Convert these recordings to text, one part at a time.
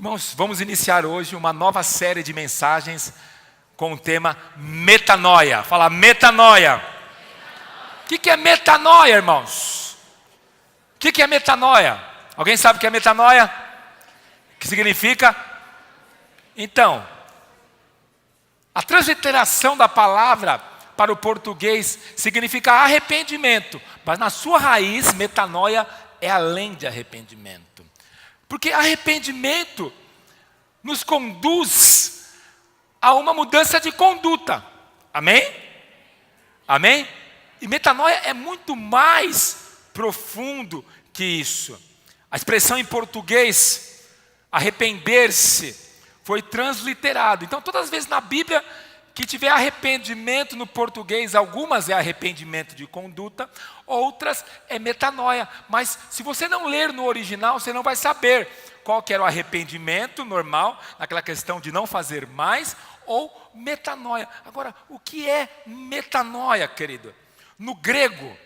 Irmãos, vamos iniciar hoje uma nova série de mensagens com o tema metanoia. Fala metanoia. O que é metanoia, irmãos? O que é metanoia? Alguém sabe o que é metanoia? O que significa? Então, a transliteração da palavra para o português significa arrependimento, mas na sua raiz, metanoia é além de arrependimento. Porque arrependimento nos conduz a uma mudança de conduta. Amém? Amém? E metanoia é muito mais profundo que isso. A expressão em português, arrepender-se, foi transliterado. Então, todas as vezes na Bíblia que tiver arrependimento no português, algumas é arrependimento de conduta, outras é metanoia. Mas se você não ler no original, você não vai saber qual que era o arrependimento normal, naquela questão de não fazer mais, ou metanoia. Agora, o que é metanoia, querido? No grego,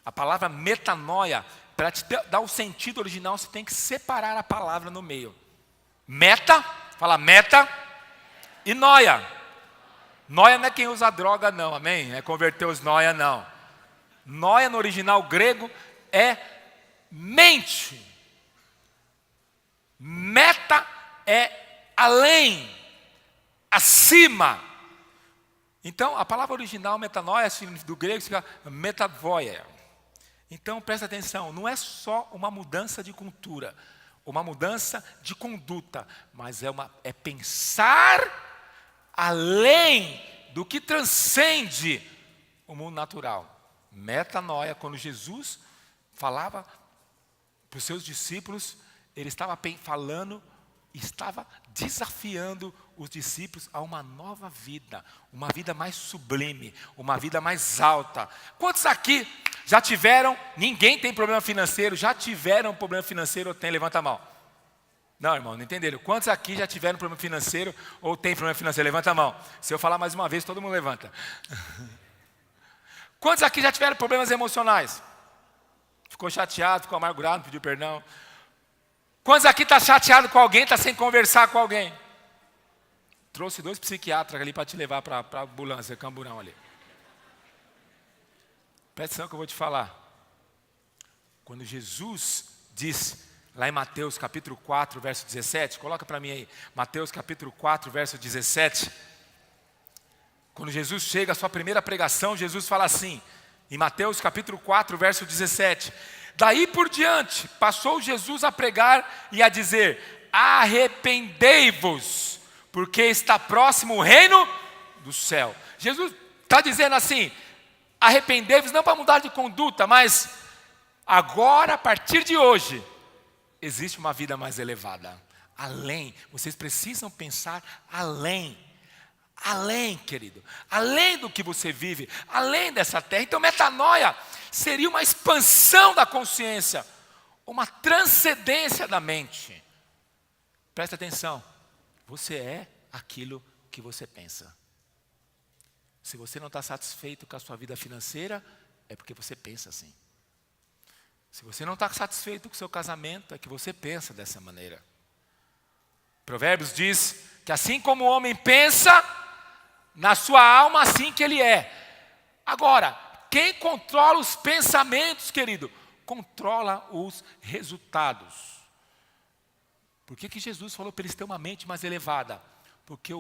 a palavra metanoia, para te dar o sentido original, você tem que separar a palavra no meio. Meta, fala meta, e noia. Noia não é quem usa droga não, amém? É converter os noia não. Noia no original grego é mente. Meta é além, acima. Então, a palavra original metanoia do grego significa metavoia. Então, presta atenção, não é só uma mudança de cultura, uma mudança de conduta, mas é pensar além do que transcende o mundo natural. Metanoia, quando Jesus falava para os seus discípulos, ele estava falando, estava desafiando os discípulos a uma nova vida, uma vida mais sublime, uma vida mais alta. Quantos aqui já tiveram, ninguém tem problema financeiro, já tiveram problema financeiro ou tem? Levanta a mão. Não, irmão, não entenderam. Quantos aqui já tiveram problema financeiro ou tem problema financeiro? Levanta a mão. Se eu falar mais uma vez, todo mundo levanta. Quantos aqui já tiveram problemas emocionais? Ficou chateado, ficou amargurado, não pediu perdão? Quantos aqui está chateado com alguém, está sem conversar com alguém? Trouxe 2 psiquiatras ali para te levar para a ambulância, Camburão ali. Presta atenção que eu vou te falar. Quando Jesus disse, lá em Mateus capítulo 4, verso 17, coloca para mim aí, Mateus capítulo 4, verso 17. Quando Jesus chega à sua primeira pregação, Jesus fala assim, em Mateus capítulo 4, verso 17. Daí por diante, passou Jesus a pregar e a dizer, arrependei-vos, porque está próximo o reino do céu. Jesus está dizendo assim, arrependei-vos não para mudar de conduta, mas agora, a partir de hoje, existe uma vida mais elevada. Além, vocês precisam pensar além. Além, querido, além do que você vive, além dessa terra. Então, metanoia seria uma expansão da consciência, uma transcendência da mente. Presta atenção, você é aquilo que você pensa. Se você não está satisfeito com a sua vida financeira, é porque você pensa assim. Se você não está satisfeito com o seu casamento, é que você pensa dessa maneira. Provérbios diz que assim como o homem pensa, na sua alma, assim que ele é. Agora, quem controla os pensamentos, querido, controla os resultados. Por que Jesus falou para eles terem uma mente mais elevada? Porque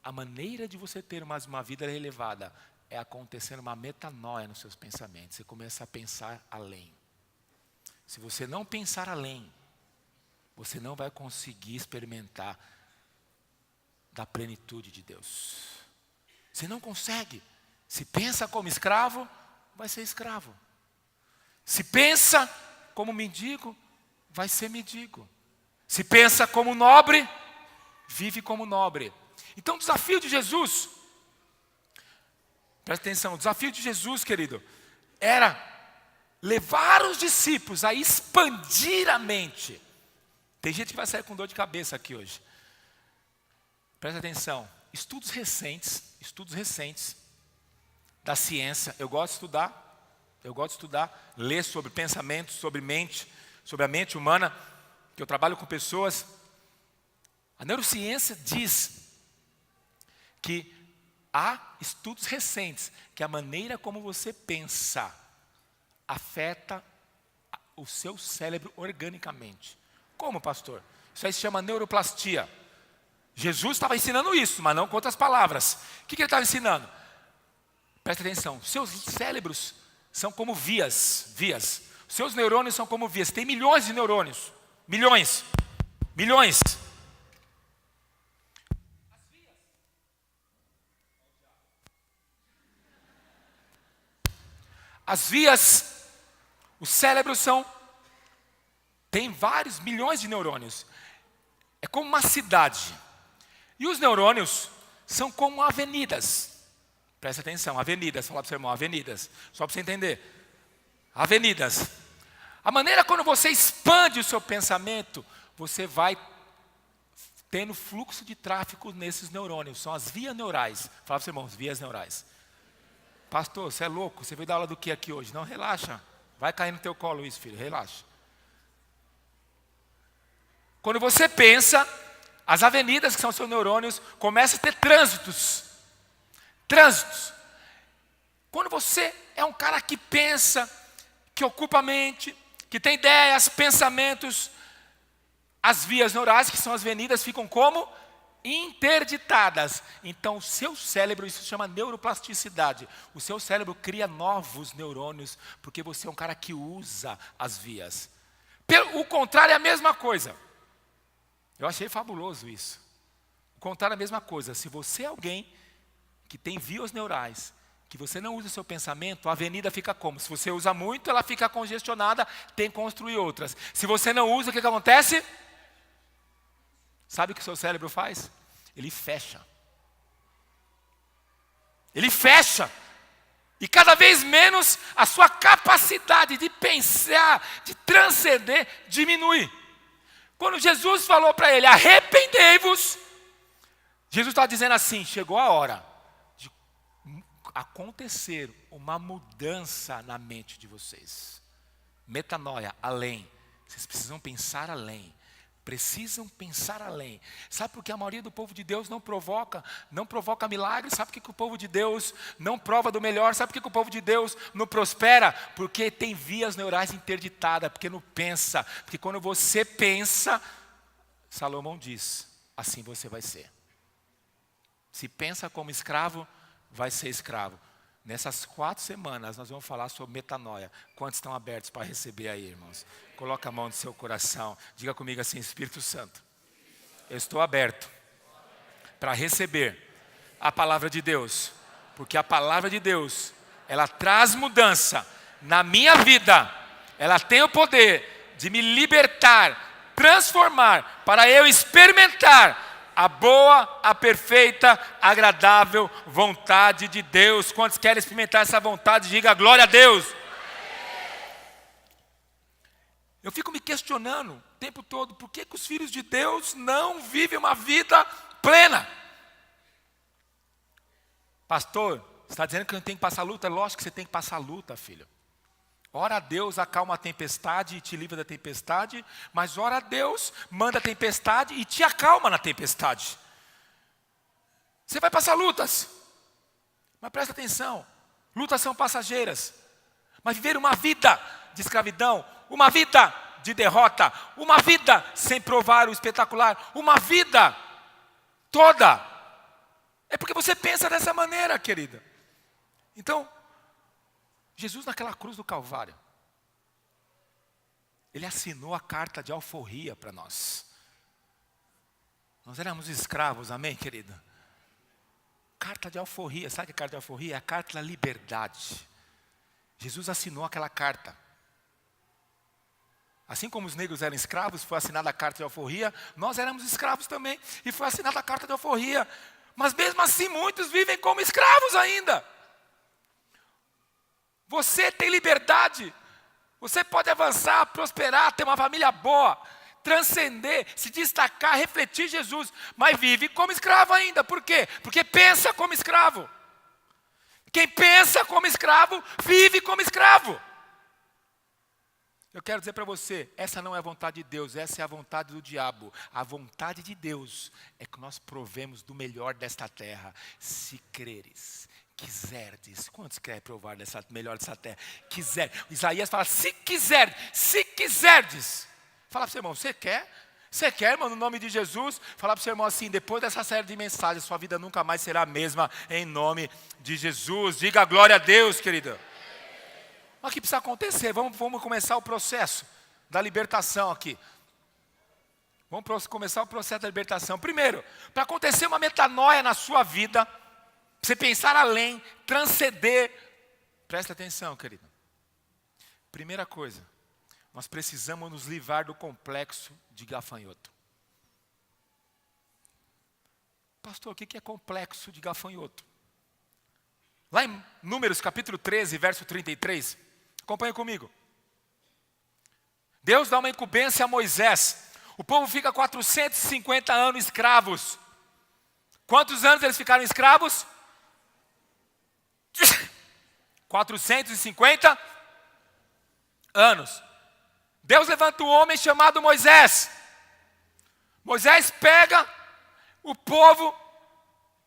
a maneira de você ter mais uma vida elevada é acontecendo uma metanoia nos seus pensamentos. Você começa a pensar além. Se você não pensar além, você não vai conseguir experimentar da plenitude de Deus. Você não consegue. Se pensa como escravo, vai ser escravo. Se pensa como mendigo, vai ser mendigo. Se pensa como nobre, vive como nobre. Então o desafio de Jesus, presta atenção, o desafio de Jesus, querido, era levar os discípulos a expandir a mente. Tem gente que vai sair com dor de cabeça aqui hoje. Presta atenção, estudos recentes da ciência, eu gosto de estudar Eu gosto de estudar, ler sobre pensamentos, sobre mente, sobre a mente humana, que eu trabalho com pessoas. A neurociência diz que há estudos recentes que a maneira como você pensa afeta o seu cérebro organicamente. Como, pastor? Isso aí se chama neuroplastia. Jesus estava ensinando isso, mas não com outras palavras. O que ele estava ensinando? Presta atenção, seus cérebros são como vias. Seus neurônios são como vias. Tem milhões de neurônios. Milhões. As vias, os cérebros tem vários milhões de neurônios. É como uma cidade. E os neurônios são como avenidas. Presta atenção, avenidas, falar para o seu irmão, avenidas. Só para você entender. Avenidas. A maneira quando você expande o seu pensamento, você vai tendo fluxo de tráfego nesses neurônios. São as vias neurais. Fala para o seu irmão, as vias neurais. Pastor, você é louco? Você veio dar aula do que aqui hoje? Não, relaxa. Vai cair no teu colo isso, filho, relaxa. Quando você pensa, as avenidas que são seus neurônios começam a ter trânsitos. Quando você é um cara que pensa, que ocupa a mente, que tem ideias, pensamentos, as vias neurais, que são as avenidas, ficam como? Interditadas. Então o seu cérebro, isso se chama neuroplasticidade. O seu cérebro cria novos neurônios, porque você é um cara que usa as vias. O contrário é a mesma coisa. Eu achei fabuloso isso. O contrário é a mesma coisa. Se você é alguém que tem vias neurais, que você não usa o seu pensamento, a avenida fica como? Se você usa muito, ela fica congestionada, tem que construir outras. Se você não usa, o que acontece? Sabe o que o seu cérebro faz? Ele fecha. E cada vez menos a sua capacidade de pensar, de transcender, diminui. Quando Jesus falou para ele, arrependei-vos, Jesus está dizendo assim, chegou a hora de acontecer uma mudança na mente de vocês. Metanoia, além. Vocês precisam pensar além. Sabe por que a maioria do povo de Deus não provoca milagres? Sabe por que o povo de Deus não prova do melhor? Sabe por que o povo de Deus não prospera? Porque tem vias neurais interditadas, porque não pensa. Porque quando você pensa, Salomão diz, assim você vai ser. Se pensa como escravo, vai ser escravo. Nessas 4 semanas nós vamos falar sobre metanoia. Quantos estão abertos para receber aí, irmãos? Coloca a mão no seu coração. Diga comigo assim, Espírito Santo, eu estou aberto para receber a palavra de Deus. Porque a palavra de Deus, ela traz mudança na minha vida. Ela tem o poder de me libertar, transformar, para eu experimentar a boa, a perfeita, agradável vontade de Deus. Quantos querem experimentar essa vontade? Diga glória a Deus. Eu fico me questionando o tempo todo, por que os filhos de Deus não vivem uma vida plena? Pastor, você está dizendo que eu não tenho que passar luta? Lógico que você tem que passar luta, filho. Ora a Deus acalma a tempestade e te livra da tempestade, mas ora a Deus manda a tempestade e te acalma na tempestade. Você vai passar lutas, mas presta atenção, lutas são passageiras. Mas viver uma vida de escravidão, uma vida de derrota, uma vida sem provar o espetacular, uma vida toda, é porque você pensa dessa maneira, querida. Então, Jesus naquela cruz do Calvário, Ele assinou a carta de alforria para nós. Nós éramos escravos, amém, querida? Carta de alforria, sabe o que é carta de alforria? É a carta da liberdade. Jesus assinou aquela carta. Assim como os negros eram escravos, foi assinada a carta de alforria, nós éramos escravos também, e foi assinada a carta de alforria. Mas mesmo assim, muitos vivem como escravos ainda. Você tem liberdade, você pode avançar, prosperar, ter uma família boa, transcender, se destacar, refletir Jesus, mas vive como escravo ainda. Por quê? Porque pensa como escravo. Quem pensa como escravo, vive como escravo. Eu quero dizer para você, essa não é a vontade de Deus, essa é a vontade do diabo. A vontade de Deus é que nós provemos do melhor desta terra. Se creres, quiserdes. Quantos querem provar melhor dessa terra? Quiser. Isaías fala, se quiserdes. Fala para o seu irmão, você quer? Você quer, irmão, no nome de Jesus? Fala para o seu irmão assim, depois dessa série de mensagens, sua vida nunca mais será a mesma, em nome de Jesus. Diga glória a Deus, querido. Mas o que precisa acontecer? Vamos começar o processo da libertação aqui. Vamos começar o processo da libertação. Primeiro, para acontecer uma metanoia na sua vida, você pensar além, transcender. Presta atenção, querido. Primeira coisa, nós precisamos nos livrar do complexo de gafanhoto. Pastor, o que é complexo de gafanhoto? Lá em Números capítulo 13, verso 33, acompanhe comigo. Deus dá uma incumbência a Moisés. O povo fica 450 anos escravos. Quantos anos eles ficaram escravos? 450 anos. Deus levanta um homem chamado Moisés. Moisés pega o povo.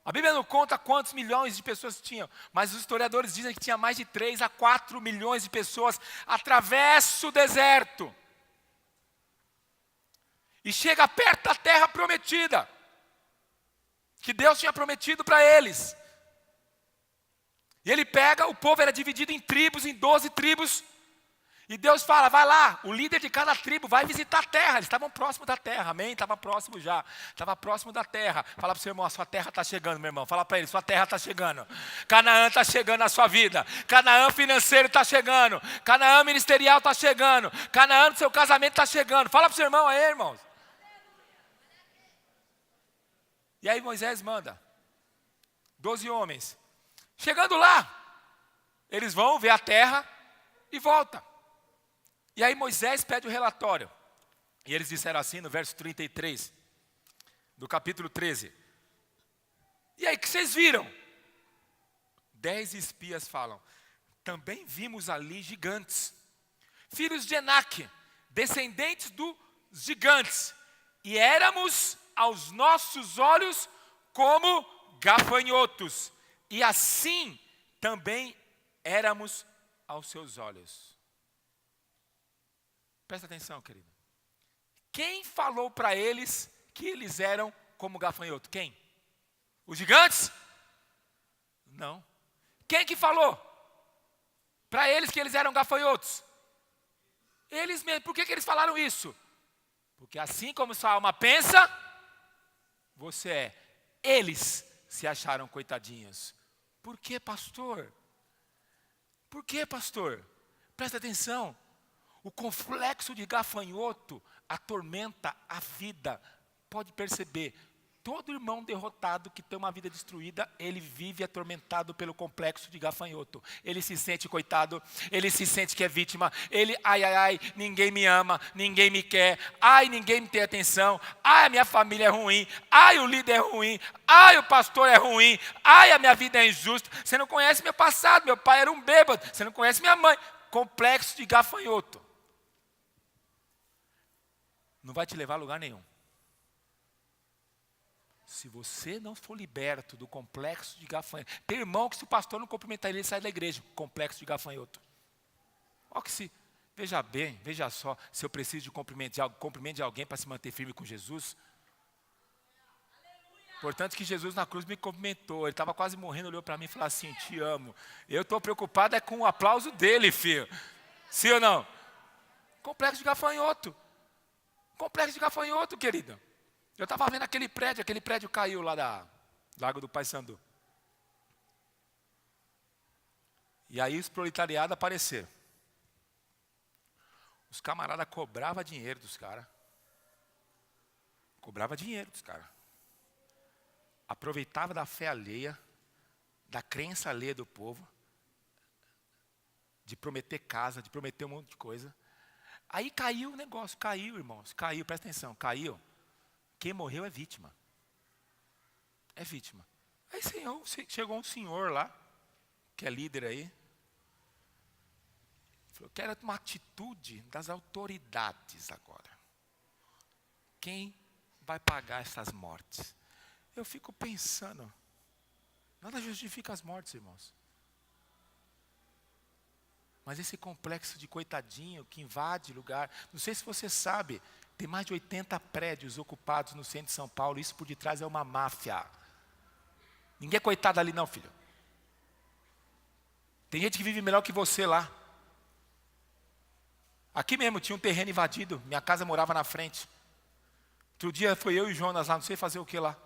A Bíblia não conta quantos milhões de pessoas tinham, mas os historiadores dizem que tinha mais de 3 a 4 milhões de pessoas. Atravessa o deserto e chega perto da terra prometida, que Deus tinha prometido para eles. E ele pega, o povo era dividido em tribos, em 12 tribos. E Deus fala, vai lá, o líder de cada tribo vai visitar a terra. Eles estavam próximos da terra, amém? Estava próximo já, estava próximo da terra. Fala para o seu irmão, a sua terra está chegando, meu irmão. Fala para ele, sua terra está chegando. Canaã está chegando na sua vida. Canaã financeiro está chegando. Canaã ministerial está chegando. Canaã do seu casamento está chegando. Fala para o seu irmão aí, irmãos. E aí Moisés manda 12 homens. Chegando lá, eles vão ver a terra e voltam. E aí Moisés pede o relatório. E eles disseram assim no verso 33, do capítulo 13. E aí, o que vocês viram? 10 espias falam, também vimos ali gigantes, filhos de Enaque, descendentes dos gigantes. E éramos aos nossos olhos como gafanhotos. E assim também éramos aos seus olhos. Presta atenção, querido. Quem falou para eles que eles eram como gafanhoto? Quem? Os gigantes? Não. Quem que falou para eles que eles eram gafanhotos? Eles mesmos. Por que eles falaram isso? Porque assim como sua alma pensa, você é. Eles se acharam coitadinhos. Por que, pastor? Por que, pastor? Presta atenção. O complexo de gafanhoto atormenta a vida. Pode perceber, todo irmão derrotado que tem uma vida destruída, ele vive atormentado pelo complexo de gafanhoto. Ele se sente coitado, ele se sente que é vítima. Ele, ai, ninguém me ama, ninguém me quer. Ai, ninguém me tem atenção. Ai, a minha família é ruim. Ai, o líder é ruim. Ai, o pastor é ruim. Ai, a minha vida é injusta. Você não conhece meu passado, meu pai era um bêbado. Você não conhece minha mãe. Complexo de gafanhoto. Não vai te levar a lugar nenhum. Se você não for liberto do complexo de gafanhoto. Tem irmão que se o pastor não cumprimentar ele sai da igreja. Complexo de gafanhoto. Olha que se, veja bem, veja só. Se eu preciso de cumprimento de alguém para se manter firme com Jesus. Portanto que Jesus na cruz me cumprimentou. Ele estava quase morrendo, olhou para mim e falou assim, te amo. Eu estou preocupado é com o aplauso dele, filho. Sim ou não? Complexo de gafanhoto. Complexo de gafanhoto, querido. Eu estava vendo aquele prédio caiu lá da Lago do Paissandu. E aí os proletariados apareceram. Os camaradas cobravam dinheiro dos caras. Aproveitava da fé alheia, da crença alheia do povo, de prometer casa, de prometer um monte de coisa. Aí caiu o negócio, irmãos, presta atenção, caiu. Quem morreu é vítima. É vítima. Aí chegou um senhor lá, que é líder aí. Eu quero uma atitude das autoridades agora. Quem vai pagar essas mortes? Eu fico pensando, nada justifica as mortes, irmãos. Mas esse complexo de coitadinho que invade lugar, não sei se você sabe, tem mais de 80 prédios ocupados no centro de São Paulo, isso por detrás é uma máfia. Ninguém é coitado ali não, filho. Tem gente que vive melhor que você lá. Aqui mesmo tinha um terreno invadido, minha casa morava na frente. Outro dia foi eu e o Jonas lá, não sei fazer o que lá.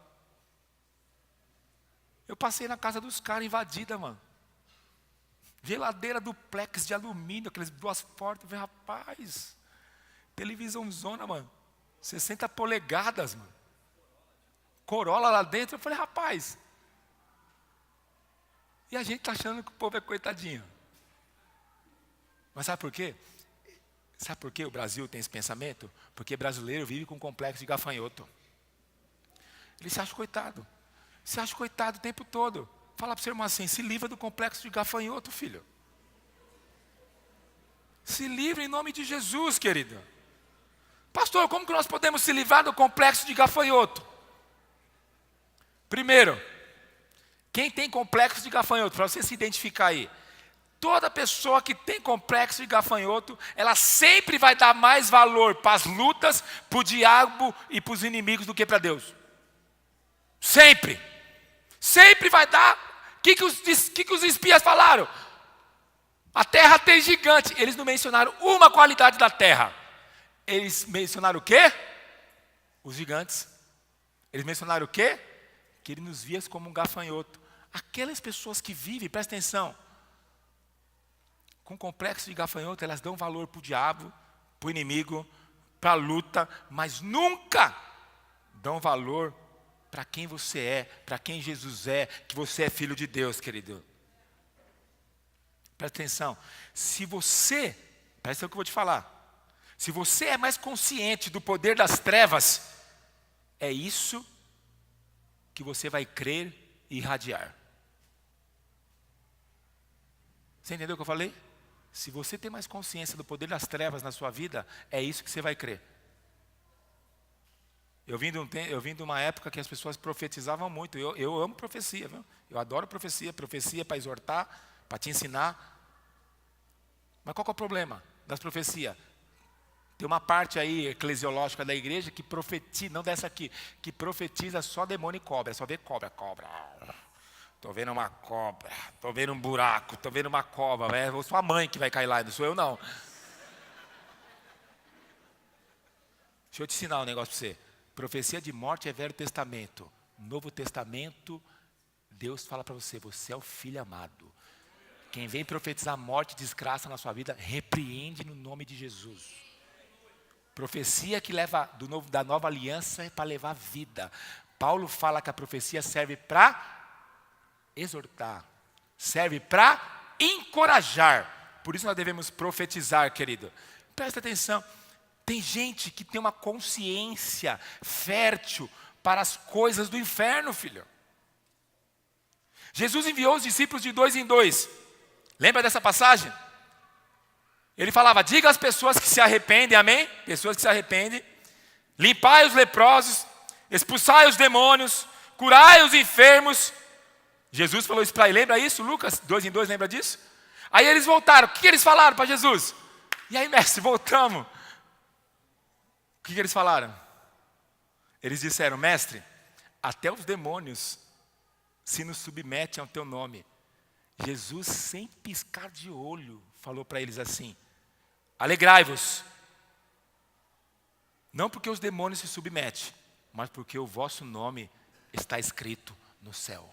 Eu passei na casa dos caras invadida, mano. Geladeira duplex de alumínio, aquelas 2 portas. Eu falei, rapaz, televisão zona, mano. 60 polegadas, mano. Corolla lá dentro. Eu falei, rapaz. E a gente tá achando que o povo é coitadinho. Mas sabe por quê? Sabe por que o Brasil tem esse pensamento? Porque brasileiro vive com um complexo de gafanhoto. Ele se acha coitado. Se acha coitado o tempo todo. Fala para o seu irmão assim, se livra do complexo de gafanhoto, filho. Se livra em nome de Jesus, querido. Pastor, como que nós podemos se livrar do complexo de gafanhoto? Primeiro, quem tem complexo de gafanhoto, para você se identificar aí. Toda pessoa que tem complexo de gafanhoto, ela sempre vai dar mais valor para as lutas, para o diabo e para os inimigos do que para Deus. Sempre. Sempre vai dar. O que os espias falaram? A terra tem gigante. Eles não mencionaram uma qualidade da terra. Eles mencionaram o quê? Os gigantes. Eles mencionaram o quê? Que ele nos via como um gafanhoto. Aquelas pessoas que vivem, presta atenção, com complexo de gafanhoto, elas dão valor para o diabo, para o inimigo, para a luta, mas nunca dão valor para quem você é, para quem Jesus é, que você é filho de Deus, querido. Presta atenção. Presta atenção que eu vou te falar. Se você é mais consciente do poder das trevas, é isso que você vai crer e irradiar. Você entendeu o que eu falei? Se você tem mais consciência do poder das trevas na sua vida, é isso que você vai crer. Eu vim de uma época que as pessoas profetizavam muito. Eu amo profecia, viu? Eu adoro profecia para exortar, para te ensinar. Mas qual que é o problema das profecias? Tem uma parte aí eclesiológica da igreja que profetiza, não dessa aqui, que profetiza só demônio e cobra, só vê cobra. Estou vendo uma cobra, estou vendo um buraco, estou vendo uma cobra. É sua mãe que vai cair lá, não sou eu não. Deixa eu te ensinar um negócio para você. Profecia de morte é Velho Testamento. Novo Testamento, Deus fala para você, você é o filho amado. Quem vem profetizar morte e desgraça na sua vida, repreende no nome de Jesus. Profecia que leva da nova aliança é para levar vida. Paulo fala que a profecia serve para exortar, serve para encorajar. Por isso nós devemos profetizar, querido. Presta atenção. Tem gente que tem uma consciência fértil para as coisas do inferno, filho. Jesus enviou os discípulos de 2 em 2. Lembra dessa passagem? Ele falava, diga às pessoas que se arrependem, amém? Pessoas que se arrependem. Limpai os leprosos, expulsai os demônios, curai os enfermos. Jesus falou isso para ele, lembra isso? Lucas 2 em 2, lembra disso? Aí eles voltaram, o que eles falaram para Jesus? E aí, mestre, voltamos. O que eles falaram? Eles disseram, mestre, até os demônios se nos submetem ao teu nome. Jesus, sem piscar de olho, falou para eles assim, alegrai-vos, não porque os demônios se submetem, mas porque o vosso nome está escrito no céu.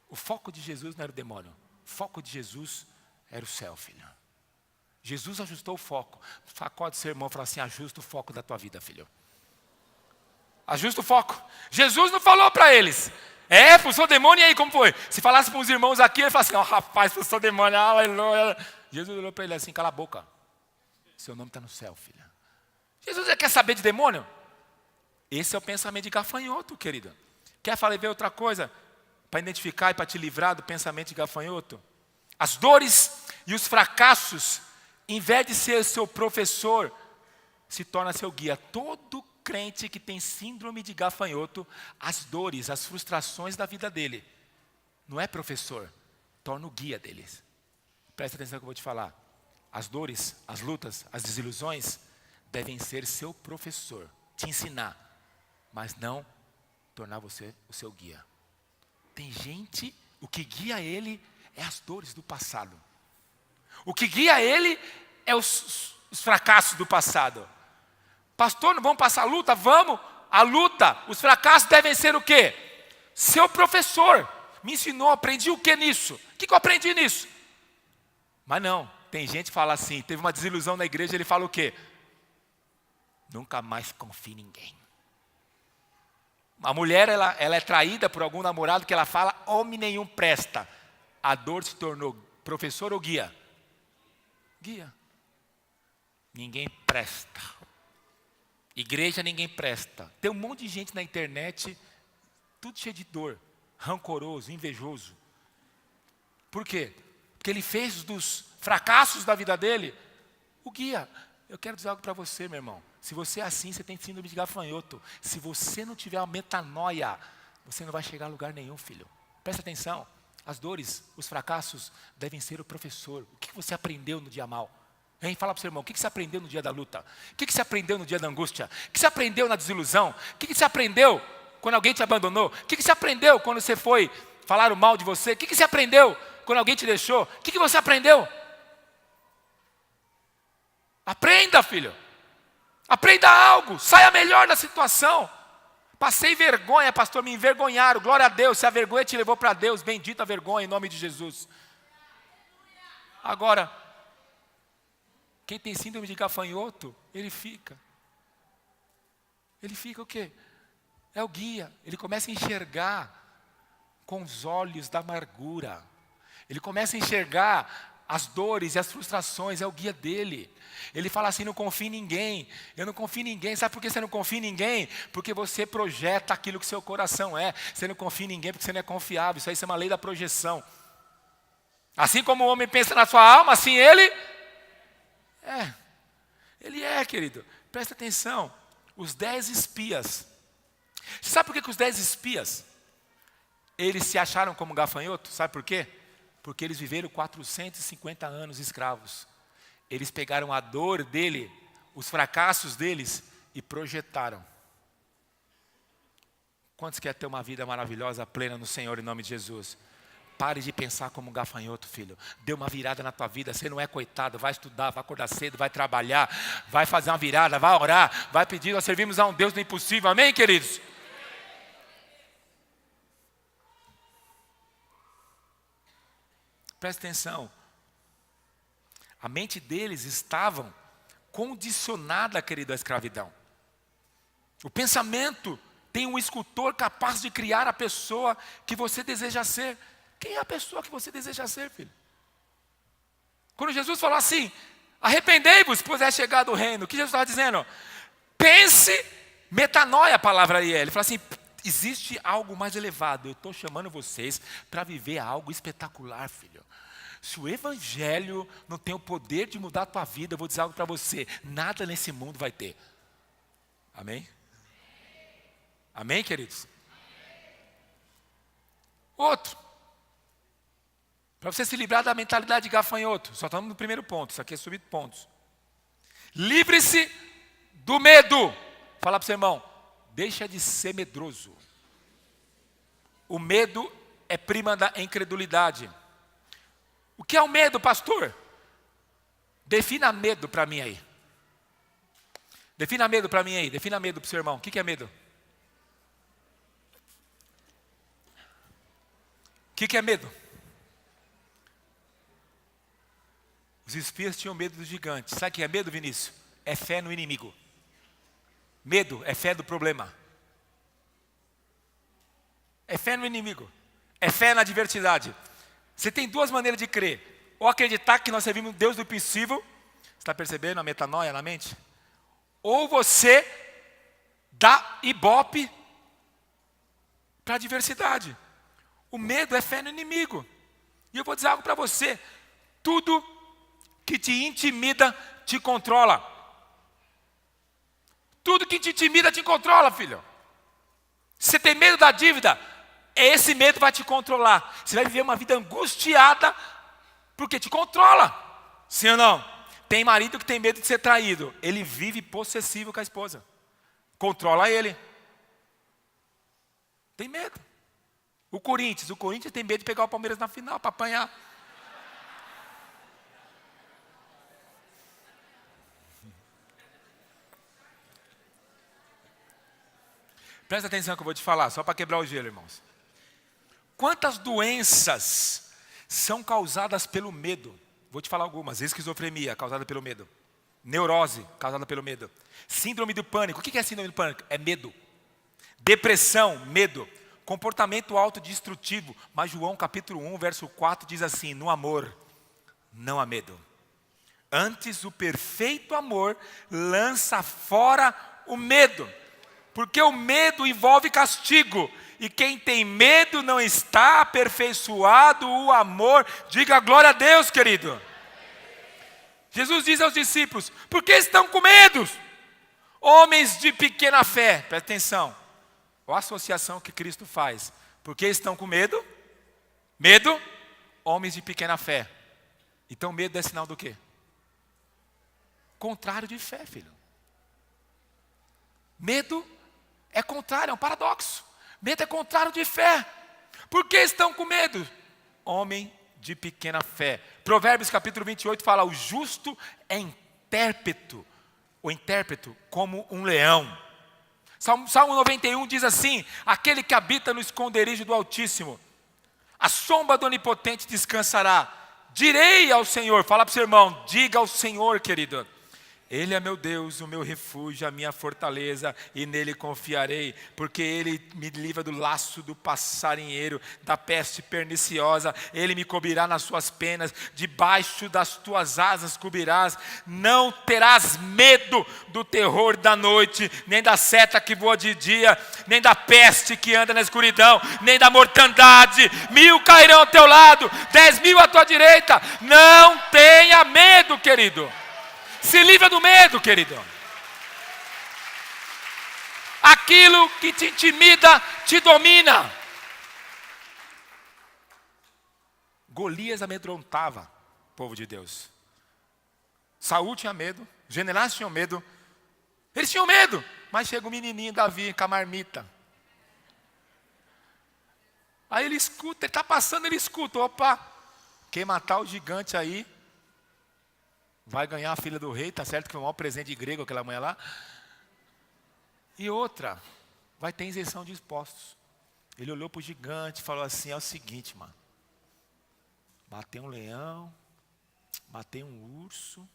O foco de Jesus não era o demônio, o foco de Jesus era o céu, filho. Jesus ajustou o foco. Sacode seu irmão e fala assim, ajusta o foco da tua vida, filho. Ajusta o foco. Jesus não falou para eles, expulsou demônio, e aí como foi? Se falasse para os irmãos aqui, ele falasse assim, rapaz, expulsou demônio, aleluia. Jesus olhou para ele assim, cala a boca. Seu nome está no céu, filha. Jesus quer saber de demônio? Esse é o pensamento de gafanhoto, querido. Quer ver outra coisa? para identificar e para te livrar do pensamento de gafanhoto? As dores e os fracassos, em vez de ser seu professor, se torna seu guia. Todo crente que tem síndrome de gafanhoto, as dores, as frustrações da vida dele, não é professor, torna o guia deles. Presta atenção no que eu vou te falar. As dores, as lutas, as desilusões devem ser seu professor, te ensinar, mas não tornar você o seu guia. Tem gente, o que guia ele é as dores do passado. O que guia ele é os fracassos do passado. Pastor, não vamos passar a luta? Vamos. A luta, os fracassos devem ser o quê? Seu professor. Me ensinou, aprendi o que nisso? O que eu aprendi nisso? Mas não, tem gente que fala assim, teve uma desilusão na igreja, ele fala o quê? Nunca mais confie em ninguém. A mulher, ela é traída por algum namorado que ela fala, homem nenhum presta. A dor se tornou professor ou guia? Guia. Ninguém presta. Igreja ninguém presta. Tem um monte de gente na internet, tudo cheio de dor, rancoroso, invejoso. Por quê? Porque ele fez dos fracassos da vida dele o guia. Eu quero dizer algo para você, meu irmão. Se você é assim, você tem síndrome de gafanhoto. Se você não tiver uma metanoia, você não vai chegar a lugar nenhum, filho. Presta atenção. As dores, os fracassos devem ser o professor. O que você aprendeu no dia mal? Hein? Fala para o seu irmão, o que você aprendeu no dia da luta? O que você aprendeu no dia da angústia? O que você aprendeu na desilusão? O que você aprendeu quando alguém te abandonou? O que você aprendeu quando você foi falar o mal de você? O que você aprendeu quando alguém te deixou? O que você aprendeu? Aprenda, filho. Aprenda algo. Saia melhor da situação. Passei vergonha, pastor, me envergonharam. Glória a Deus, se a vergonha te levou para Deus, bendita a vergonha em nome de Jesus. Agora, quem tem síndrome de gafanhoto, ele fica. Ele fica o quê? É o guia. Ele começa a enxergar com os olhos da amargura. Ele começa a enxergar as dores e as frustrações, é o guia dele. Ele fala assim, não confia em ninguém. Eu não confio em ninguém. Sabe por que você não confia em ninguém? Porque você projeta aquilo que seu coração é. Você não confia em ninguém porque você não é confiável. Isso aí é uma lei da projeção. Assim como o homem pensa na sua alma, assim ele é. Ele é, querido. Presta atenção. Os 10 espias. Você sabe por que os 10 espias, eles se acharam como gafanhoto? Sabe por quê? Porque eles viveram 450 anos escravos. Eles pegaram a dor dele, os fracassos deles e projetaram. Quantos querem ter uma vida maravilhosa, plena no Senhor, em nome de Jesus? Pare de pensar como um gafanhoto, filho. Dê uma virada na tua vida. Você não é coitado. Vai estudar, vai acordar cedo, vai trabalhar, vai fazer uma virada, vai orar, vai pedir. Nós servimos a um Deus do impossível. Amém, queridos? Presta atenção. A mente deles estava condicionada, querido, à escravidão. O pensamento tem um escultor capaz de criar a pessoa que você deseja ser. Quem é a pessoa que você deseja ser, filho? Quando Jesus falou assim, arrependei-vos, pois é chegado o reino. O que Jesus estava dizendo? Pense, metanoia, a palavra aí. Ele falou assim, existe algo mais elevado. Eu estou chamando vocês para viver algo espetacular, filho. Se o evangelho não tem o poder de mudar a tua vida, eu vou dizer algo para você. Nada nesse mundo vai ter. Amém? Amém, queridos? Outro. Para você se livrar da mentalidade de gafanhoto. Só estamos no primeiro ponto. Isso aqui é subir pontos. Livre-se do medo. Fala para o seu irmão. Deixa de ser medroso. O medo é prima da incredulidade. O que é o medo, pastor? Defina medo para mim aí. Defina medo para mim aí. Defina medo para o seu irmão. O que é medo? O que é medo? Os espias tinham medo dos gigantes. Sabe o que é medo, Vinícius? É fé no inimigo. Medo é fé do problema. É fé no inimigo. É fé na adversidade. Você tem duas maneiras de crer. Ou acreditar que nós servimos um Deus do impossível. Você está percebendo a metanoia na mente? Ou você dá ibope para a adversidade. O medo é fé no inimigo. E eu vou dizer algo para você. Tudo que te intimida, te controla. Tudo que te intimida, te controla, filho. Se você tem medo da dívida, esse medo vai te controlar. Você vai viver uma vida angustiada, porque te controla. Sim ou não? Tem marido que tem medo de ser traído. Ele vive possessivo com a esposa. Controla ele. Tem medo. O Corinthians tem medo de pegar o Palmeiras na final para apanhar. Presta atenção no que eu vou te falar, só para quebrar o gelo, irmãos. Quantas doenças são causadas pelo medo? Vou te falar algumas. Esquizofrenia, causada pelo medo. Neurose, causada pelo medo. Síndrome do pânico. O que é síndrome do pânico? É medo. Depressão, medo. Comportamento autodestrutivo. Mas João capítulo 1, verso 4 diz assim: no amor, não há medo. Antes o perfeito amor lança fora o medo. Porque o medo envolve castigo. E quem tem medo não está aperfeiçoado o amor. Diga glória a Deus, querido. Jesus diz aos discípulos: por que estão com medo? Homens de pequena fé. Presta atenção. Olha a associação que Cristo faz. Por que estão com medo? Medo, homens de pequena fé. Então medo é sinal do quê? Contrário de fé, filho. Medo é contrário, é um paradoxo. Medo é contrário de fé. Por que estão com medo? Homem de pequena fé. Provérbios capítulo 28 fala: o justo é intérpreto, o intérpreto como um leão. Salmo 91 diz assim: aquele que habita no esconderijo do Altíssimo, a sombra do Onipotente descansará. Direi ao Senhor, fala para o seu irmão, diga ao Senhor, querido: Ele é meu Deus, o meu refúgio, a minha fortaleza, e nele confiarei, porque Ele me livra do laço do passarinheiro, da peste perniciosa. Ele me cobrirá nas suas penas, debaixo das tuas asas cobrirás. Não terás medo do terror da noite, nem da seta que voa de dia, nem da peste que anda na escuridão, nem da mortandade. 1000 cairão ao teu lado, 10.000 à tua direita. Não tenha medo, querido. Se livra do medo, querido. Aquilo que te intimida, te domina. Golias amedrontava o povo de Deus. Saul tinha medo, os generais tinham medo. Eles tinham medo, mas chega o menininho Davi com a marmita. Aí ele escuta, ele está passando, ele escuta. Opa, quem matar o gigante aí vai ganhar a filha do rei, tá certo que foi o maior presente de grego aquela manhã lá. E outra, vai ter isenção de impostos. Ele olhou para o gigante e falou assim: é o seguinte, mano. Matei um leão, matei um urso.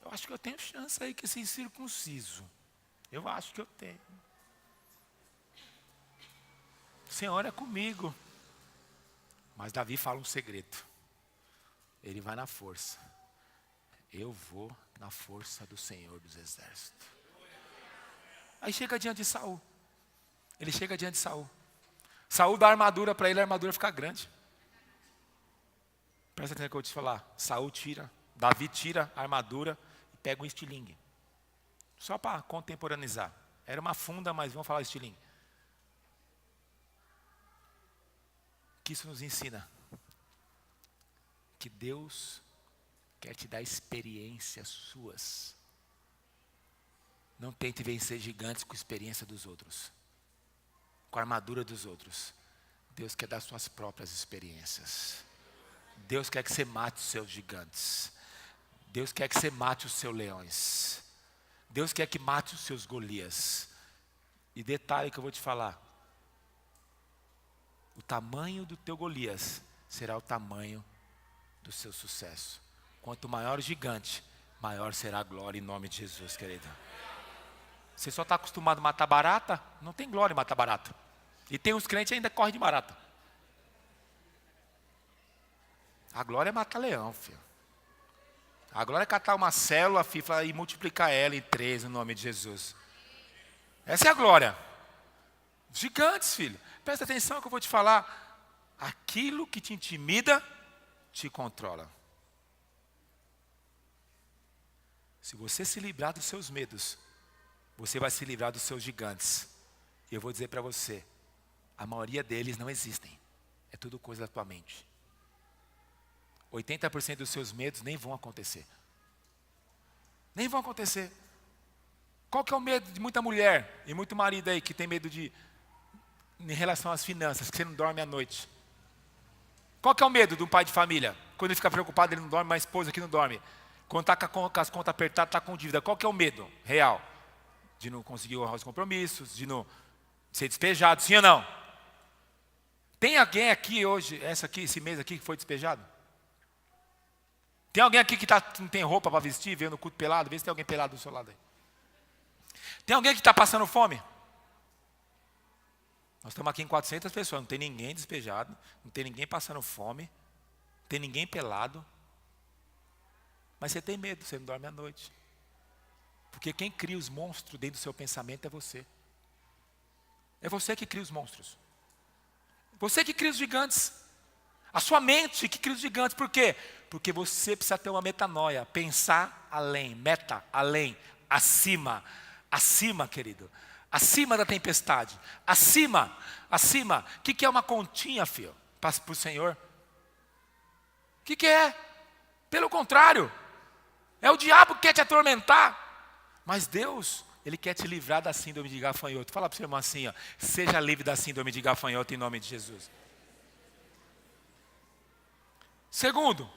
Eu acho que eu tenho chance aí com esse incircunciso. Eu acho que eu tenho. O Senhor é comigo. Mas Davi fala um segredo. Ele vai na força. Eu vou na força do Senhor dos Exércitos. Aí chega diante de Saul. Ele chega diante de Saul. Saul dá armadura para ele, a armadura fica grande. Presta atenção no que eu vou te falar. Davi tira a armadura e pega um estilingue. Só para contemporaneizar. Era uma funda, mas vamos falar estilingue. O que isso nos ensina? Que Deus quer te dar experiências suas. Não tente vencer gigantes com a experiência dos outros, com a armadura dos outros. Deus quer dar suas próprias experiências. Deus quer que você mate os seus gigantes. Deus quer que você mate os seus leões. Deus quer que mate os seus Golias. E detalhe que eu vou te falar: o tamanho do teu Golias será o tamanho do seu sucesso. Quanto maior o gigante, maior será a glória em nome de Jesus, querido. Você só está acostumado a matar barata? Não tem glória em matar barata. E tem uns crentes que ainda correm de barata. A glória é matar leão, filho. A glória é catar uma célula, FIFA, e multiplicar ela em 3 no nome de Jesus. Essa é a glória. Gigantes, filho. Presta atenção que eu vou te falar. Aquilo que te intimida, te controla. Se você se livrar dos seus medos, você vai se livrar dos seus gigantes. E eu vou dizer para você, a maioria deles não existem. É tudo coisa da tua mente. 80% dos seus medos nem vão acontecer. Nem vão acontecer. Qual que é o medo de muita mulher e muito marido aí que tem medo em relação às finanças, que você não dorme à noite? Qual que é o medo de um pai de família? Quando ele fica preocupado, ele não dorme, mas a esposa que não dorme. Quando está com as contas apertadas, está com dívida. Qual que é o medo real? De não conseguir honrar os compromissos, de não ser despejado, sim ou não? Tem alguém aqui hoje, esse mês aqui, que foi despejado? Tem alguém aqui que não tem roupa para vestir, veio no culto pelado? Vê se tem alguém pelado do seu lado aí. Tem alguém que está passando fome? Nós estamos aqui em 400 pessoas, não tem ninguém despejado, não tem ninguém passando fome, não tem ninguém pelado. Mas você tem medo, você não dorme à noite. Porque quem cria os monstros dentro do seu pensamento é você. É você que cria os monstros. Você que cria os gigantes. A sua mente que cria os gigantes. Por quê? Porque você precisa ter uma metanoia. Pensar além, meta além, acima. Acima, querido. Acima da tempestade. Acima. O que é uma continha, filho? Para o Senhor? O que é? Pelo contrário. É o diabo que quer te atormentar. Mas Deus, Ele quer te livrar da síndrome de gafanhoto. Fala para o seu irmão assim, ó, seja livre da síndrome de gafanhoto em nome de Jesus. Segundo,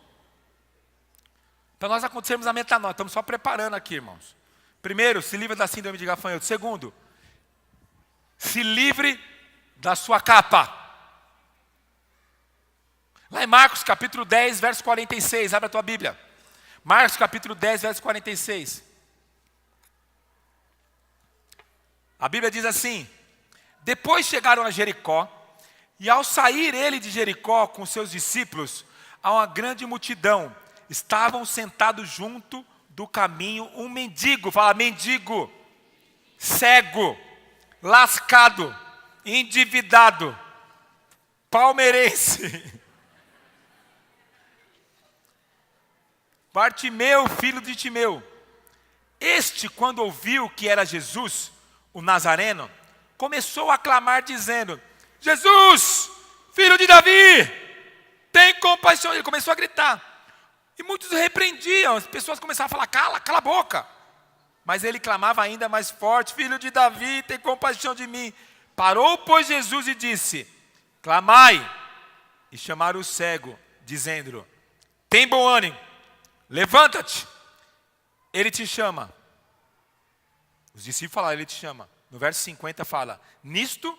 para nós acontecermos a metanoia, estamos só preparando aqui, irmãos. Primeiro, se livre da síndrome de gafanhoto. Segundo, se livre da sua capa. Lá em Marcos capítulo 10, verso 46, abre a tua Bíblia. Marcos capítulo 10, verso 46. A Bíblia diz assim: depois chegaram a Jericó, e ao sair ele de Jericó com seus discípulos, a uma grande multidão, estavam sentados junto do caminho um mendigo, fala mendigo, cego, lascado, endividado, palmeirense. Bartimeu, filho de Timeu. Este, quando ouviu que era Jesus, o Nazareno, começou a clamar dizendo: Jesus, filho de Davi, tem compaixão. Ele começou a gritar. E muitos repreendiam, as pessoas começavam a falar: cala a boca. Mas ele clamava ainda mais forte: filho de Davi, tem compaixão de mim. Parou, pois, Jesus e disse: clamai. E chamaram o cego, dizendo: tem bom ânimo, levanta-te, ele te chama. Os discípulos falaram: ele te chama. No verso 50 fala: nisto,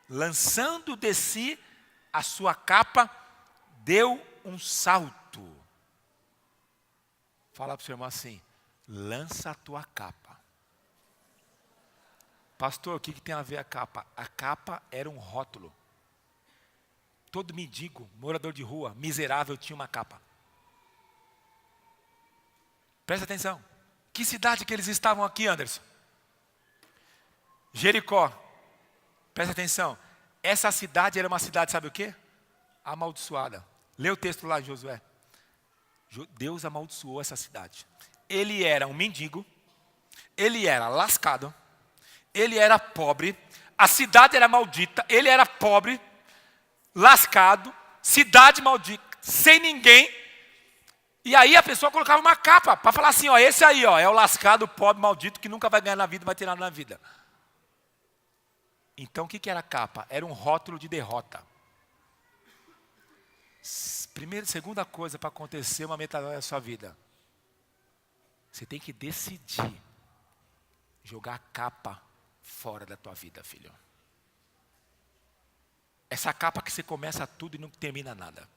lançando de si a sua capa, deu um salto. Fala para o seu irmão assim: lança a tua capa. Pastor, o que tem a ver a capa? A capa era um rótulo. Todo mendigo, morador de rua, miserável, tinha uma capa. Presta atenção. Que cidade que eles estavam aqui, Anderson? Jericó. Presta atenção. Essa cidade era uma cidade, sabe o quê? Amaldiçoada. Lê o texto lá, Josué. Deus amaldiçoou essa cidade. Ele era um mendigo, ele era lascado, ele era pobre, a cidade era maldita, ele era pobre, lascado, cidade maldita, sem ninguém. E aí a pessoa colocava uma capa para falar assim: ó, esse aí, ó, é o lascado, pobre, maldito, que nunca vai ganhar na vida, vai ter nada na vida. Então o que era a capa? Era um rótulo de derrota. Segunda coisa para acontecer uma metanoia na sua vida: você tem que decidir jogar a capa fora da tua vida, filho. Essa capa que você começa tudo e não termina nada.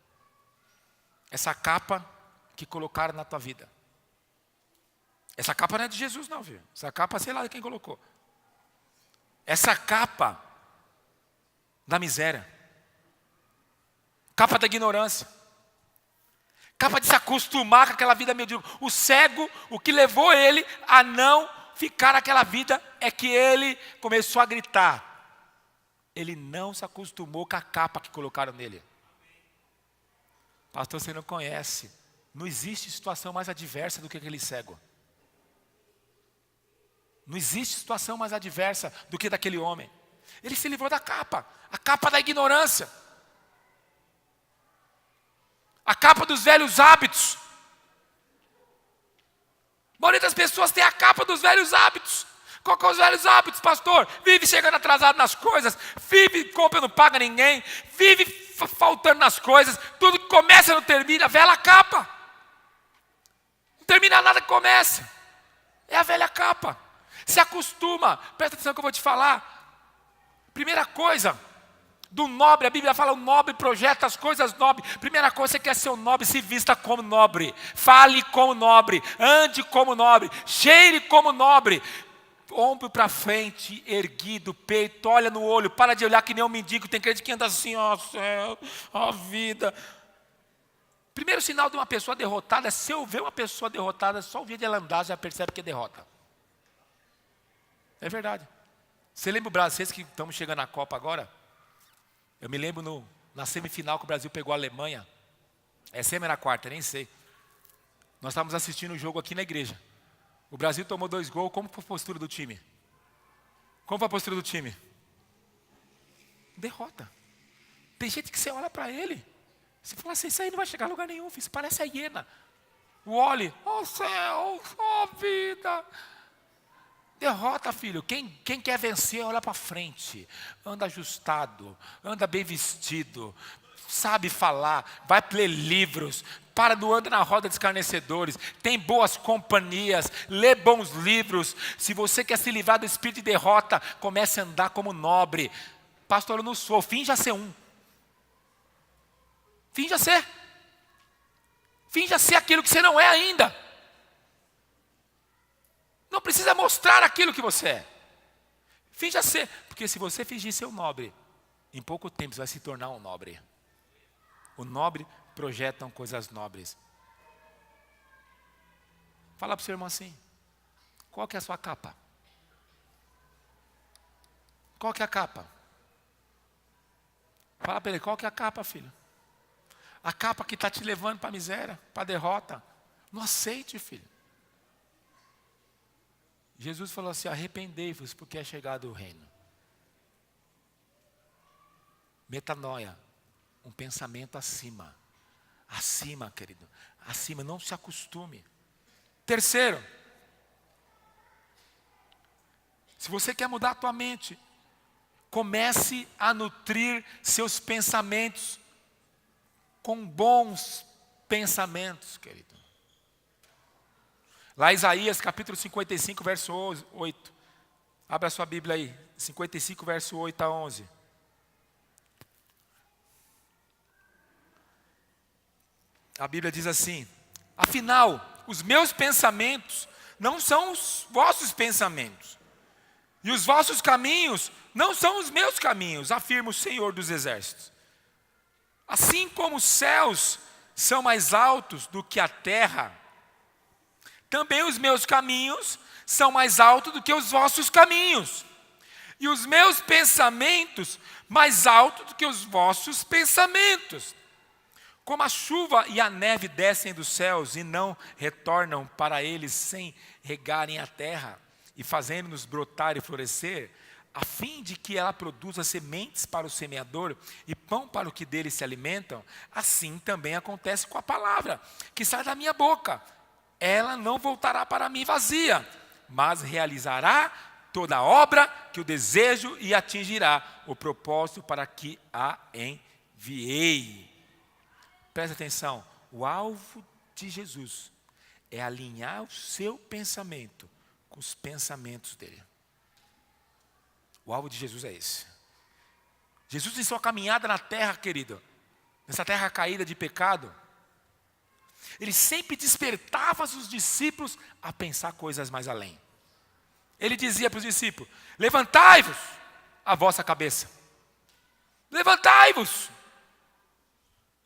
Essa capa que colocaram na tua vida. Essa capa não é de Jesus não, filho. Essa capa, sei lá quem colocou. Essa capa da miséria. Capa da ignorância. Capa de se acostumar com aquela vida medíocre. O cego, o que levou ele a não ficar naquela vida é que ele começou a gritar: Ele não se acostumou com a capa que colocaram nele. Pastor, você não conhece. Não existe situação mais adversa do que aquele cego. Não existe situação mais adversa do que daquele homem. Ele se livrou da capa. A capa da ignorância. A capa dos velhos hábitos. A maioria das pessoas tem a capa dos velhos hábitos. Qual que é os velhos hábitos, pastor? Vive chegando atrasado nas coisas. Vive compra não paga ninguém. Vive faltando nas coisas. Tudo que começa não termina. A velha capa. Não termina nada que começa. É a velha capa. Se acostuma. Presta atenção que eu vou te falar. Primeira coisa, do nobre, a Bíblia fala, o nobre projeta as coisas nobres. Primeira coisa, você quer ser um nobre, se vista como nobre. Fale como nobre, ande como nobre, cheire como nobre. Ombro para frente, erguido, peito, olha no olho, para de olhar que nem um mendigo. Tem crente que anda assim, ó céu, ó vida. Primeiro sinal de uma pessoa derrotada, se eu ver uma pessoa derrotada, só o dia de ela andar já percebe que é derrota. É verdade. Você lembra o Brasil, vocês que estamos chegando na Copa agora? Eu me lembro na semifinal que o Brasil pegou a Alemanha. É semi na quarta, nem sei. Nós estávamos assistindo o jogo aqui na igreja. O Brasil tomou 2 gols, como foi a postura do time? Como foi a postura do time? Derrota. Tem gente que você olha para ele, você fala assim, isso aí não vai chegar a lugar nenhum, filho. Isso parece a hiena. O olhe, ó céu, ó vida. Derrota, filho. Quem quer vencer, olha para frente. Anda ajustado, anda bem vestido, sabe falar, vai ler livros, não anda na roda de escarnecedores, tem boas companhias, lê bons livros. Se você quer se livrar do espírito de derrota, comece a andar como nobre. Pastor, eu não sou, finja ser um. Finja ser. Finja ser aquilo que você não é ainda. Não precisa mostrar aquilo que você é. Finja ser. Porque se você fingir ser um nobre, em pouco tempo você vai se tornar um nobre. O nobre projetam coisas nobres. Fala para o seu irmão assim. Qual que é a sua capa? Qual que é a capa? Fala para ele, qual que é a capa, filho? A capa que está te levando para a miséria, para a derrota. Não aceite, filho. Jesus falou assim, arrependei-vos porque é chegado o reino. Metanoia, um pensamento acima. Acima, querido. Acima, não se acostume. Terceiro, se você quer mudar a tua mente, comece a nutrir seus pensamentos com bons pensamentos, querido. Lá Isaías capítulo 55, verso 8. Abra a sua Bíblia aí. 55, verso 8 a 11. A Bíblia diz assim, afinal, os meus pensamentos não são os vossos pensamentos. E os vossos caminhos não são os meus caminhos, afirma o Senhor dos Exércitos. Assim como os céus são mais altos do que a terra, também os meus caminhos são mais altos do que os vossos caminhos. E os meus pensamentos mais altos do que os vossos pensamentos. Como a chuva e a neve descem dos céus e não retornam para eles sem regarem a terra e fazendo-nos brotar e florescer, a fim de que ela produza sementes para o semeador e pão para o que dele se alimentam, assim também acontece com a palavra que sai da minha boca. Ela não voltará para mim vazia, mas realizará toda a obra que eu desejo e atingirá o propósito para que a enviei. Presta atenção, o alvo de Jesus é alinhar o seu pensamento com os pensamentos dele. O alvo de Jesus é esse. Jesus em sua caminhada na terra, querido, nessa terra caída de pecado, ele sempre despertava os discípulos a pensar coisas mais além. Ele dizia para os discípulos, levantai-vos a vossa cabeça. Levantai-vos.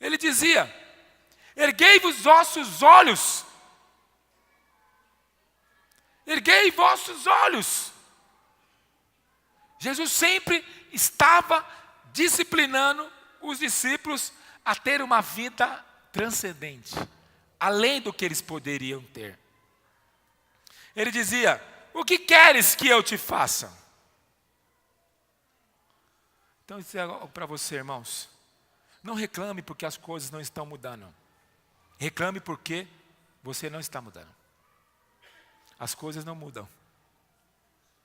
Ele dizia, erguei-vos vossos olhos. Erguei vossos olhos. Jesus sempre estava disciplinando os discípulos a ter uma vida transcendente, além do que eles poderiam ter. Ele dizia: o que queres que eu te faça? Então, isso é para você, irmãos. Não reclame porque as coisas não estão mudando. Reclame porque você não está mudando. As coisas não mudam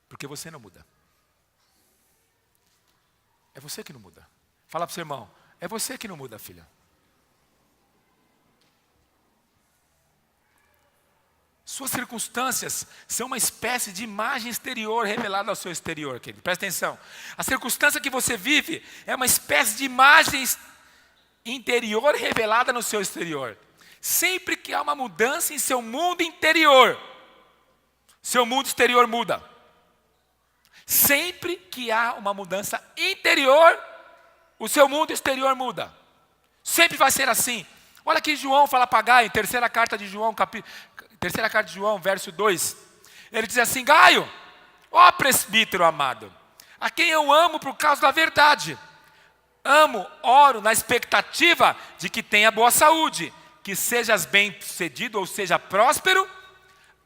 porque você não muda. É você que não muda. Fala para o seu irmão: é você que não muda, filha. Suas circunstâncias são uma espécie de imagem exterior revelada ao seu exterior, querido. Presta atenção. A circunstância que você vive é uma espécie de imagem interior revelada no seu exterior. Sempre que há uma mudança em seu mundo interior, seu mundo exterior muda. Sempre que há uma mudança interior, o seu mundo exterior muda. Sempre vai ser assim. Olha aqui João fala para Gaio, terceira carta de João, verso 2. Ele diz assim: Gaio, ó presbítero amado, a quem eu amo por causa da verdade. Amo, oro na expectativa de que tenha boa saúde, que sejas bem-sucedido ou seja próspero,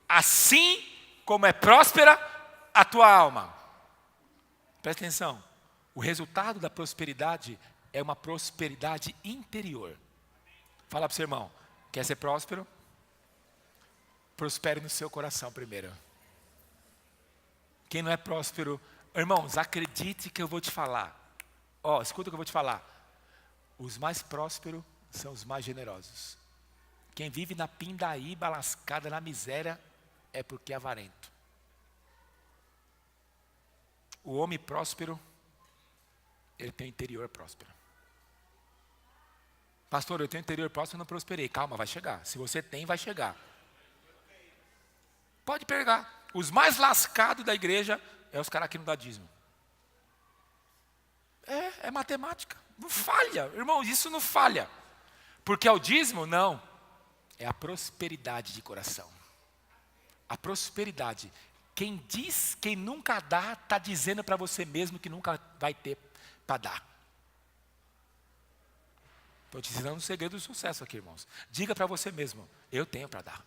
assim como é próspera a tua alma. Presta atenção, o resultado da prosperidade é uma prosperidade interior. Fala para o seu irmão: quer ser próspero? Prospere no seu coração primeiro. Quem não é próspero, irmãos, acredite que eu vou te falar. Escuta o que eu vou te falar. Os mais prósperos são os mais generosos. Quem vive na pindaíba, lascada na miséria, é porque é avarento. O homem próspero, ele tem o interior próspero. Pastor, eu tenho interior próspero e não prosperei. Calma, vai chegar. Se você tem, vai chegar. Pode pegar. Os mais lascados da igreja é os caras que não dão dízimo. É matemática. Não falha. Irmão, isso não falha. Porque é o dízimo? Não. É a prosperidade de coração. A prosperidade. Quem nunca dá, está dizendo para você mesmo que nunca vai ter para dar. Estou te ensinando um segredo do sucesso aqui, irmãos. Diga para você mesmo: eu tenho para dar.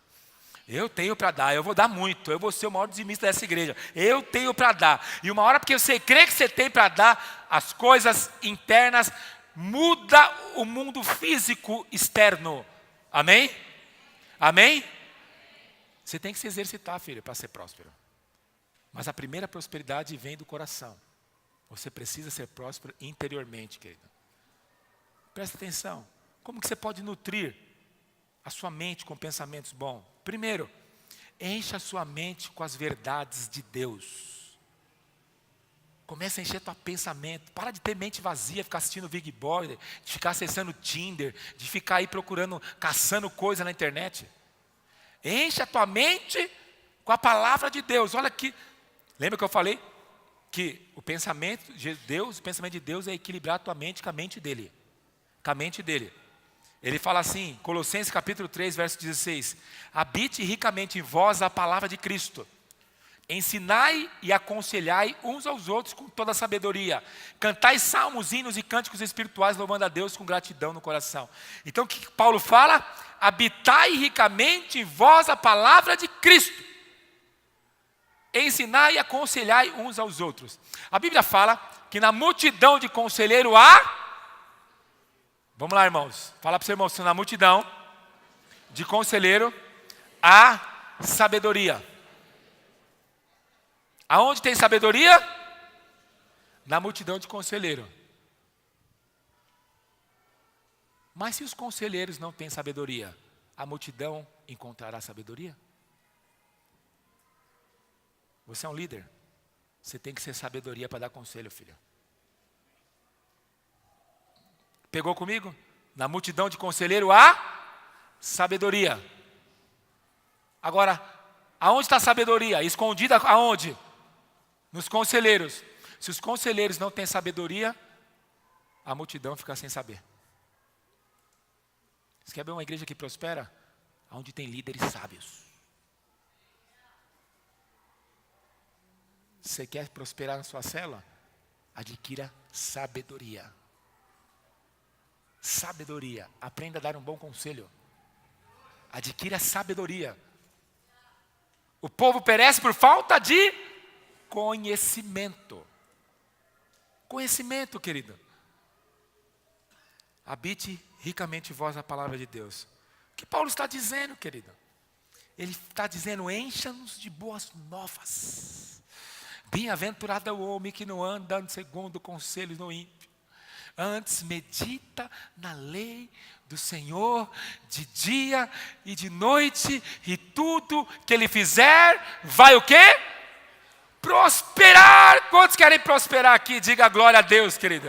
Eu tenho para dar, eu vou dar muito, eu vou ser o maior dizimista dessa igreja. Eu tenho para dar. E uma hora, porque você crê que você tem para dar, as coisas internas muda o mundo físico externo. Amém? Amém? Você tem que se exercitar, filho, para ser próspero. Mas a primeira prosperidade vem do coração. Você precisa ser próspero interiormente, querido. Presta atenção. Como que você pode nutrir a sua mente com pensamentos bons? Primeiro, encha a sua mente com as verdades de Deus. Comece a encher teu pensamento. Para de ter mente vazia, ficar assistindo Big Brother, de ficar acessando Tinder, de ficar aí procurando, caçando coisa na internet. Encha a tua mente com a palavra de Deus. Olha aqui, lembra que eu falei que o pensamento de Deus é equilibrar a tua mente com a mente dele. Com a mente dele. Ele fala assim, Colossenses capítulo 3, verso 16: habite ricamente em vós a palavra de Cristo. Ensinai e aconselhai uns aos outros com toda a sabedoria. Cantai salmos, hinos e cânticos espirituais, louvando a Deus com gratidão no coração. Então o que Paulo fala? Habitai ricamente em vós a palavra de Cristo. Ensinai e aconselhai uns aos outros. A Bíblia fala que na multidão de conselheiro há... Vamos lá, irmãos. Fala para o seu irmão, se na multidão de conselheiro há sabedoria. Aonde tem sabedoria? Na multidão de conselheiro. Mas se os conselheiros não têm sabedoria, a multidão encontrará sabedoria? Você é um líder. Você tem que ser sabedoria para dar conselho, filho. Pegou comigo? Na multidão de conselheiro há sabedoria. Agora, aonde está a sabedoria? Escondida aonde? Nos conselheiros. Se os conselheiros não têm sabedoria, a multidão fica sem saber. Você quer ver uma igreja que prospera? Onde tem líderes sábios. Você quer prosperar na sua célula? adquira sabedoria. Sabedoria. Aprenda a dar um bom conselho. Adquira sabedoria. O povo perece por falta de conhecimento. Conhecimento, querido. Habite ricamente em vós a palavra de Deus. O que Paulo está dizendo, querido? Ele está dizendo, encha-nos de boas novas. Bem-aventurado é o homem que não anda segundo o conselho do ímpio. Antes medita na lei do Senhor de dia e de noite, e tudo que ele fizer, vai o quê? Prosperar. Quantos querem prosperar aqui? Diga glória a Deus, querido.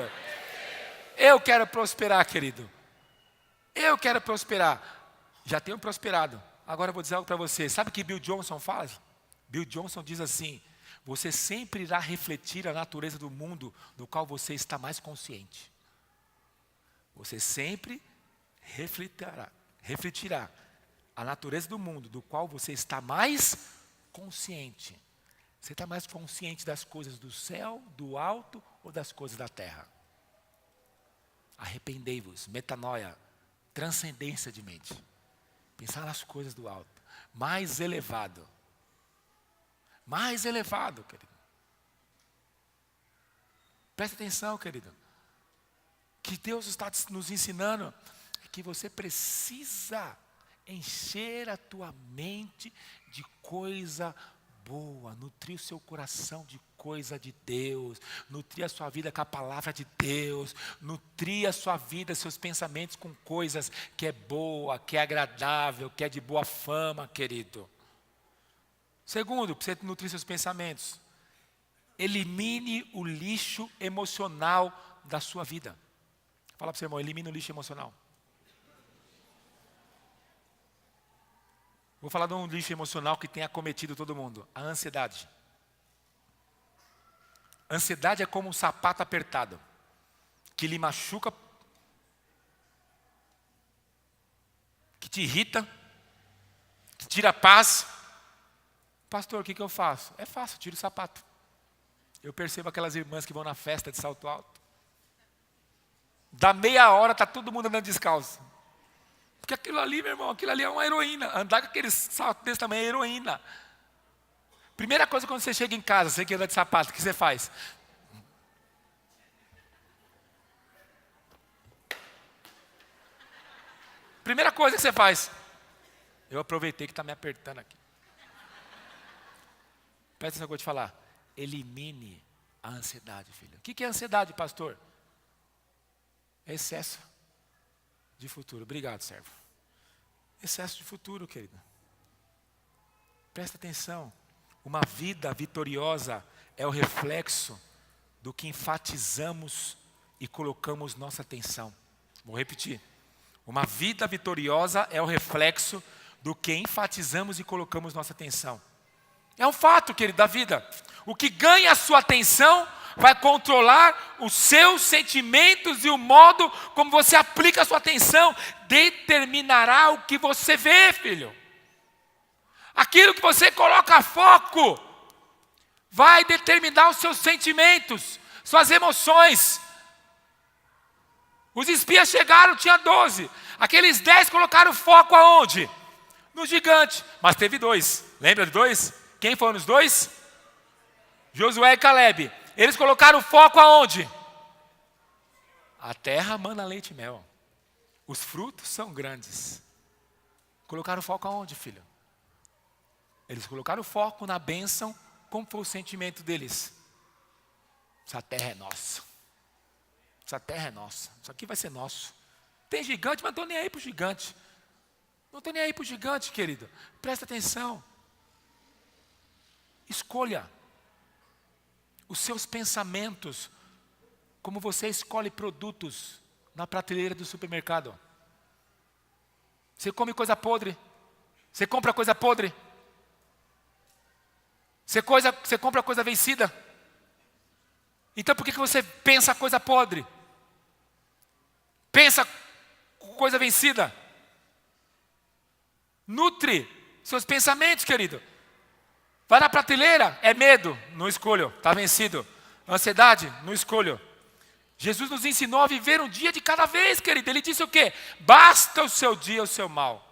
Eu quero prosperar, querido. Eu quero prosperar. Já tenho prosperado. Agora eu vou dizer algo para você. Sabe o que Bill Johnson fala? Bill Johnson diz assim, você sempre irá refletir a natureza do mundo do qual você está mais consciente. Você sempre refletirá a natureza do mundo do qual você está mais consciente. Você está mais consciente das coisas do céu, do alto ou das coisas da terra? Arrependei-vos, metanoia, transcendência de mente. Pensar nas coisas do alto, mais elevado. Mais elevado, querido. Presta atenção, querido. Que Deus está nos ensinando é que você precisa encher a tua mente de coisa boa, nutrir o seu coração de coisa de Deus, nutrir a sua vida com a palavra de Deus, nutrir a sua vida, seus pensamentos com coisas que é boa, que é agradável, que é de boa fama, querido. Segundo, para você nutrir seus pensamentos, elimine o lixo emocional da sua vida. Fala para o seu irmão, elimine o lixo emocional. Vou falar de um lixo emocional que tem acometido todo mundo. A ansiedade. A ansiedade é como um sapato apertado, que lhe machuca, que te irrita, que tira a paz. Pastor, o que eu faço? É fácil, tiro o sapato. Eu percebo aquelas irmãs que vão na festa de salto alto. Dá meia hora, está todo mundo andando descalço. Porque aquilo ali, meu irmão, aquilo ali é uma heroína. Andar com aqueles saltos desse tamanho é heroína. Primeira coisa quando você chega em casa, você que anda de sapato, o que você faz? Primeira coisa que você faz. Eu aproveitei que está me apertando aqui. Presta atenção que eu vou te falar. Elimine a ansiedade, filho. O que é ansiedade, pastor? É excesso de futuro. Obrigado, servo. Excesso de futuro, querido. Presta atenção. Uma vida vitoriosa é o reflexo do que enfatizamos e colocamos nossa atenção. Vou repetir. Uma vida vitoriosa é o reflexo do que enfatizamos e colocamos nossa atenção. É um fato, querido, da vida. O que ganha a sua atenção vai controlar os seus sentimentos e o modo como você aplica a sua atenção determinará o que você vê, filho. Aquilo que você coloca foco vai determinar os seus sentimentos, suas emoções. Os espias chegaram, tinha 12. Aqueles 10 colocaram foco aonde? No gigante. Mas teve 2. Lembra de 2? Quem foram os 2? Josué e Caleb. Eles colocaram foco aonde? A terra manda leite e mel. Os frutos são grandes. Colocaram foco aonde, filho? Eles colocaram foco na bênção. Como foi o sentimento deles? Essa terra é nossa. Essa terra é nossa. Isso aqui vai ser nosso. Tem gigante, mas não estou nem aí para o gigante. Não estou nem aí para o gigante, querido. Presta atenção. Escolha os seus pensamentos, como você escolhe produtos na prateleira do supermercado. Você come coisa podre? Você compra coisa podre? Você compra coisa vencida? Então por que você pensa coisa podre? Pensa coisa vencida? Nutre seus pensamentos, querido. Vai na prateleira, é medo, não escolho, está vencido. Ansiedade, não escolho. Jesus nos ensinou a viver um dia de cada vez, querido. Ele disse o quê? Basta o seu dia, o seu mal.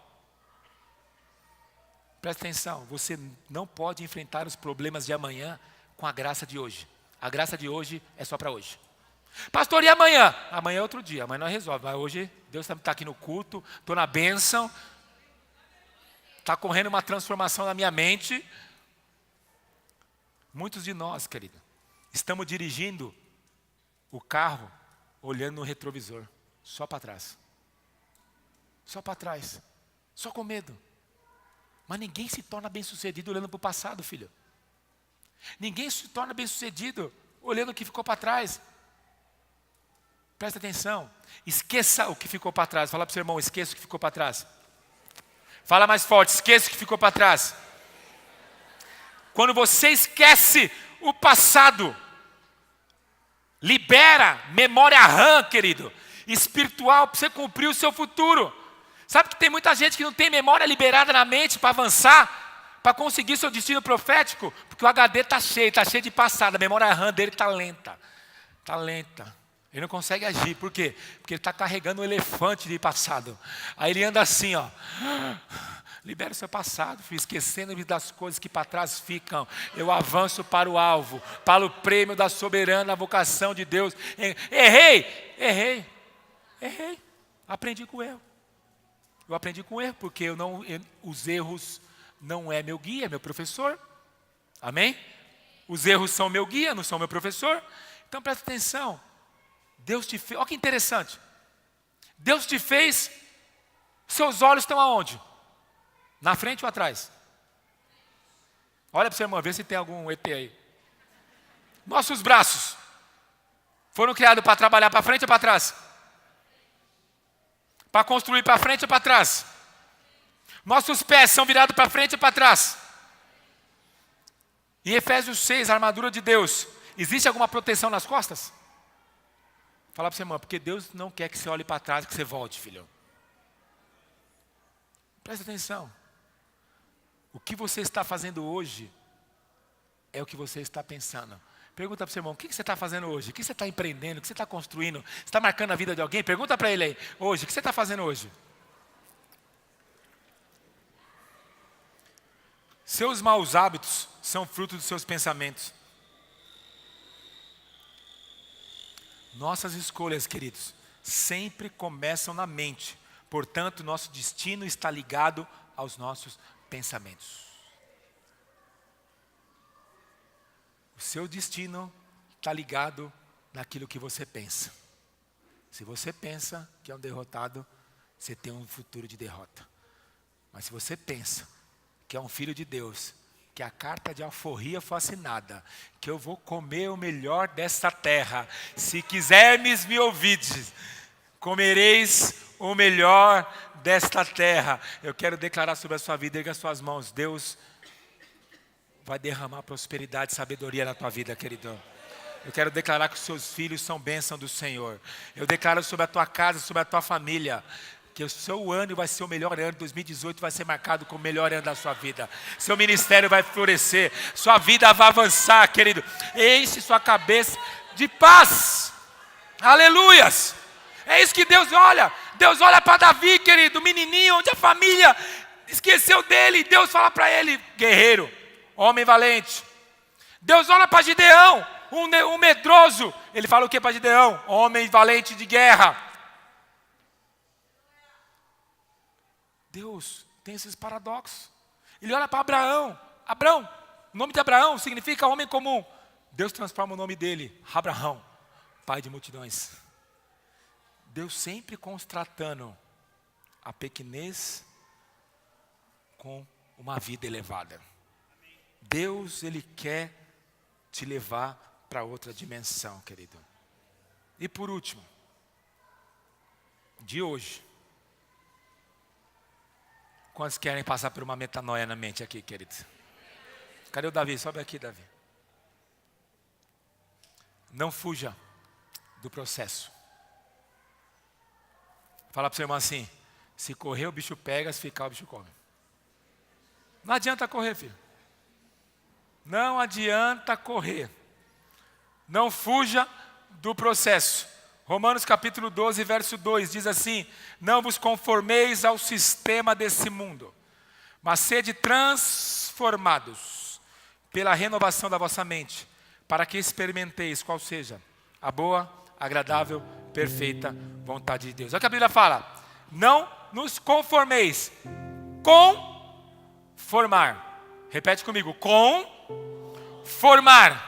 Presta atenção, você não pode enfrentar os problemas de amanhã com a graça de hoje. A graça de hoje é só para hoje. Pastor, e amanhã? Amanhã é outro dia, amanhã não resolve. Mas hoje, Deus está aqui no culto, estou na bênção. Está correndo uma transformação na minha mente. Muitos de nós, querido, estamos dirigindo o carro olhando no retrovisor, só para trás. Só para trás, só com medo. Mas ninguém se torna bem-sucedido olhando para o passado, filho. Ninguém se torna bem-sucedido olhando o que ficou para trás. Presta atenção, esqueça o que ficou para trás. Fala para o seu irmão, esqueça o que ficou para trás. Fala mais forte, esqueça o que ficou para trás. Quando você esquece o passado, libera memória RAM, querido, espiritual, para você cumprir o seu futuro. Sabe que tem muita gente que não tem memória liberada na mente para avançar, para conseguir seu destino profético, porque o HD está cheio de passado, a memória RAM dele está lenta. Está lenta. Ele não consegue agir, por quê? Porque ele está carregando um elefante de passado. Aí ele anda assim, ó. Libera o seu passado, filho, esquecendo das coisas que para trás ficam. Eu avanço para o alvo, para o prêmio da soberana vocação de Deus. Errei. Aprendi com o erro. Eu aprendi com o erro, porque os erros não é meu guia, é meu professor. Amém? Os erros são meu guia, não são meu professor. Então presta atenção. Deus te fez, olha que interessante. Deus te fez, seus olhos estão aonde? Na frente ou atrás? Olha para o seu irmão, vê se tem algum ET aí. Nossos braços foram criados para trabalhar para frente ou para trás? Para construir para frente ou para trás? Nossos pés são virados para frente ou para trás? Em Efésios 6, a armadura de Deus, existe alguma proteção nas costas? Fala para você, irmão, porque Deus não quer que você olhe para trás, que você volte, filho. Presta atenção. O que você está fazendo hoje é o que você está pensando. Pergunta para o seu irmão, o que você está fazendo hoje? O que você está empreendendo? O que você está construindo? Você está marcando a vida de alguém? Pergunta para ele aí, hoje, o que você está fazendo hoje? Seus maus hábitos são fruto dos seus pensamentos. Nossas escolhas, queridos, sempre começam na mente. Portanto, nosso destino está ligado aos nossos pensamentos. O seu destino está ligado naquilo que você pensa. Se você pensa que é um derrotado, você tem um futuro de derrota. Mas se você pensa que é um filho de Deus, que a carta de alforria foi assinada, que eu vou comer o melhor desta terra, se quisermes me ouvides, comereis o melhor desta terra. Eu quero declarar sobre a sua vida, erga as suas mãos. Deus vai derramar prosperidade e sabedoria na tua vida, querido. Eu quero declarar que os seus filhos são bênção do Senhor. Eu declaro sobre a tua casa, sobre a tua família, que o seu ano vai ser o melhor ano. 2018 vai ser marcado como o melhor ano da sua vida. Seu ministério vai florescer, sua vida vai avançar, querido. Enche sua cabeça de paz. Aleluias. É isso que Deus olha. Deus olha para Davi, querido, menininho, onde a família esqueceu dele. Deus fala para ele, guerreiro, homem valente. Deus olha para Gideão, um medroso. Ele fala o que para Gideão? Homem valente de guerra. Deus tem esses paradoxos. Ele olha para Abraão. Abraão, o nome de Abraão significa homem comum. Deus transforma o nome dele, Abraão, pai de multidões. Deus sempre constatando a pequenez com uma vida elevada. Deus, Ele quer te levar para outra dimensão, querido. E por último, de hoje, quantos querem passar por uma metanoia na mente aqui, querido? Cadê o Davi? Sobe aqui, Davi. Não fuja do processo. Fala para o seu irmão assim, se correr o bicho pega, se ficar o bicho come. Não adianta correr, filho. Não adianta correr. Não fuja do processo. Romanos capítulo 12, verso 2 diz assim: não vos conformeis ao sistema desse mundo, mas sede transformados pela renovação da vossa mente, para que experimenteis qual seja a boa, agradável, perfeita vontade de Deus. Olha o que a Bíblia fala: não nos conformeis, conformar. Repete comigo: conformar.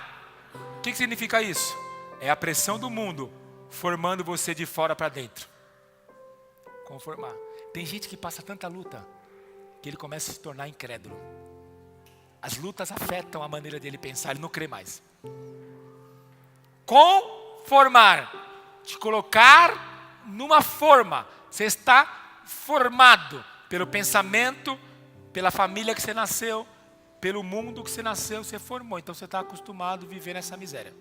O que significa isso? É a pressão do mundo formando você de fora para dentro. Conformar. Tem gente que passa tanta luta que ele começa a se tornar incrédulo. As lutas afetam a maneira dele pensar, ele não crê mais. Conformar, te colocar numa forma. Você está formado pelo pensamento, pela família que você nasceu, pelo mundo que você nasceu, você formou. Então você está acostumado a viver nessa miséria.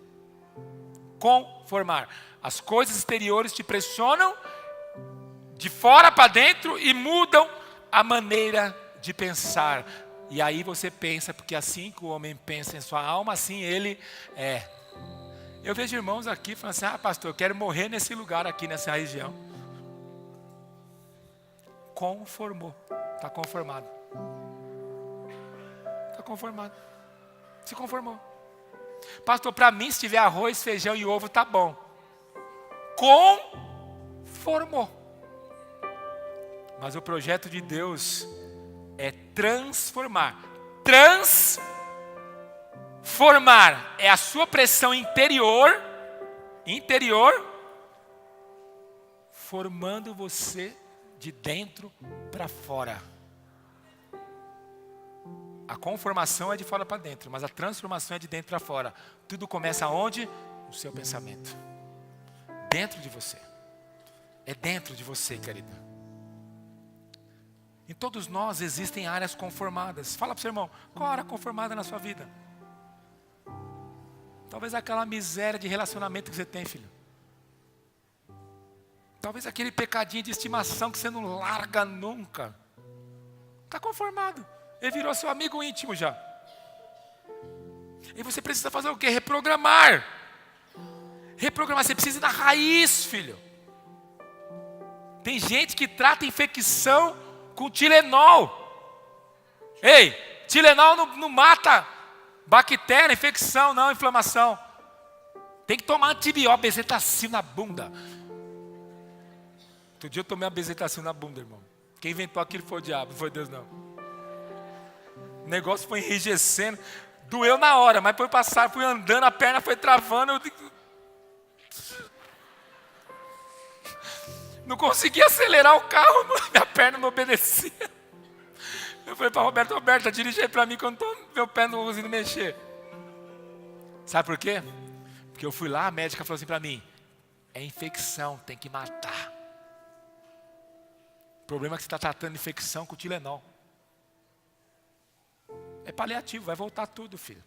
Conformar. As coisas exteriores te pressionam de fora para dentro e mudam a maneira de pensar. E aí você pensa, porque assim que o homem pensa em sua alma, assim ele é. Eu vejo irmãos aqui falando assim: pastor, eu quero morrer nesse lugar aqui, nessa região. Conformou. Está conformado. Está conformado. Se conformou. Pastor, para mim, se tiver arroz, feijão e ovo, tá bom. Conformou. Mas o projeto de Deus é transformar. Transformar é a sua pressão interior, formando você de dentro para fora. A conformação é de fora para dentro, mas a transformação é de dentro para fora. Tudo começa onde? No seu pensamento. Dentro de você. É dentro de você, querida. Em todos nós existem áreas conformadas. Fala para o seu irmão, qual área conformada na sua vida? Talvez aquela miséria de relacionamento que você tem, filho. Talvez aquele pecadinho de estimação que você não larga nunca. Está conformado. Ele virou seu amigo íntimo já. E você precisa fazer o quê? Reprogramar. Reprogramar, você precisa ir na raiz, filho. Tem gente que trata infecção com Tilenol. Ei, Tilenol não mata bactéria, infecção, não, inflamação. Tem que tomar antibiótico, bezetacil na bunda. Outro dia eu tomei uma bezetacil na bunda, irmão. Quem inventou aquilo foi o diabo, não foi Deus não. O negócio foi enrijecendo. Doeu na hora, mas foi passar, fui andando, a perna foi travando. Eu não conseguia acelerar o carro, minha perna não obedecia. Eu falei para Roberta, dirige aí para mim que eu não estou, meu pé não conseguindo mexer. Sabe por quê? Porque eu fui lá, a médica falou assim para mim: é infecção, tem que matar. O problema é que você está tratando infecção com Tilenol. É paliativo, vai voltar tudo, filho.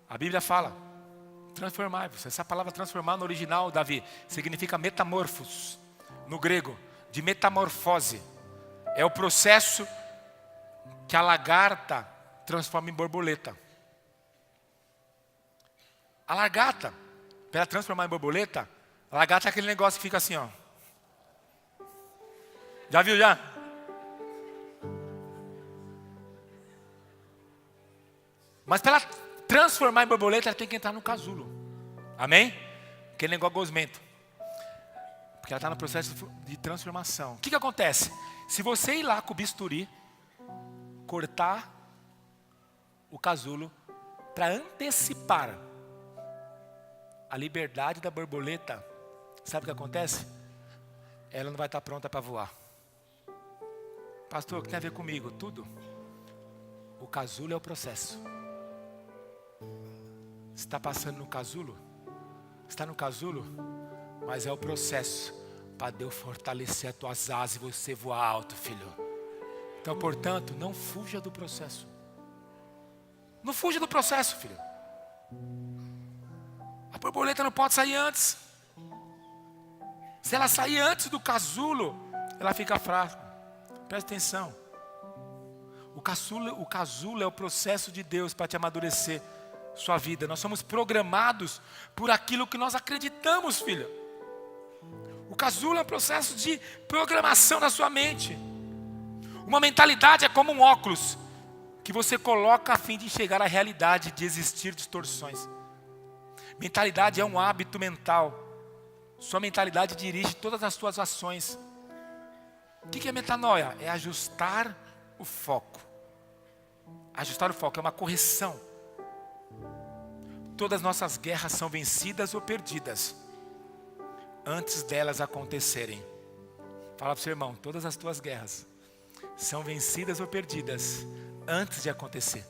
A Bíblia fala: transformai-vos. Essa palavra transformar no original, Davi, significa metamorfos. No grego, de metamorfose. É o processo que a lagarta transforma em borboleta. A lagarta, para ela transformar em borboleta, a lagarta é aquele negócio que fica assim, ó. Já viu já? Mas para ela transformar em borboleta, ela tem que entrar no casulo. Amém? Aquele negócio gosmento. Porque ela está no processo de transformação. O que acontece? Se você ir lá com o bisturi, cortar o casulo, para antecipar a liberdade da borboleta, sabe o que acontece? Ela não vai estar pronta para voar. Pastor, o que tem a ver comigo? Tudo. O casulo é o processo. Você está passando no casulo? Está no casulo? Mas é o processo para Deus fortalecer as tuas asas e você voar alto, filho. Então, portanto, não fuja do processo. Não fuja do processo, filho. A borboleta não pode sair antes. Se ela sair antes do casulo, ela fica fraca. Presta atenção. O casulo é o processo de Deus para te amadurecer. sua vida. Nós somos programados por aquilo que nós acreditamos, filha. O casulo é um processo de programação na sua mente. Uma mentalidade é como um óculos que você coloca a fim de enxergar a realidade, de existir distorções. Mentalidade é um hábito mental. Sua mentalidade dirige todas as suas ações. O que é metanoia? É ajustar o foco. Ajustar o foco é uma correção. Todas as nossas guerras são vencidas ou perdidas antes delas acontecerem. Fala para o seu irmão, todas as tuas guerras são vencidas ou perdidas antes de acontecer.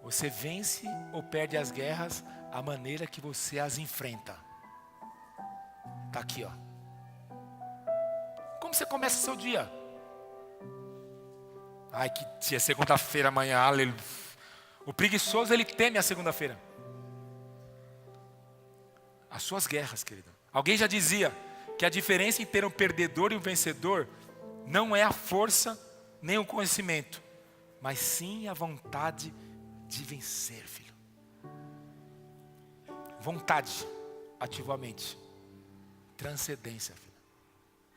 Você vence ou perde as guerras à maneira que você as enfrenta. Está aqui, ó. Como você começa o seu dia? Ai, que dia, segunda-feira amanhã, aleluia. O preguiçoso, ele teme a segunda-feira. As suas guerras, querido. Alguém já dizia que a diferença em ter um perdedor e um vencedor não é a força nem o conhecimento, mas sim a vontade de vencer, filho. Vontade, ativamente. Transcendência, filho.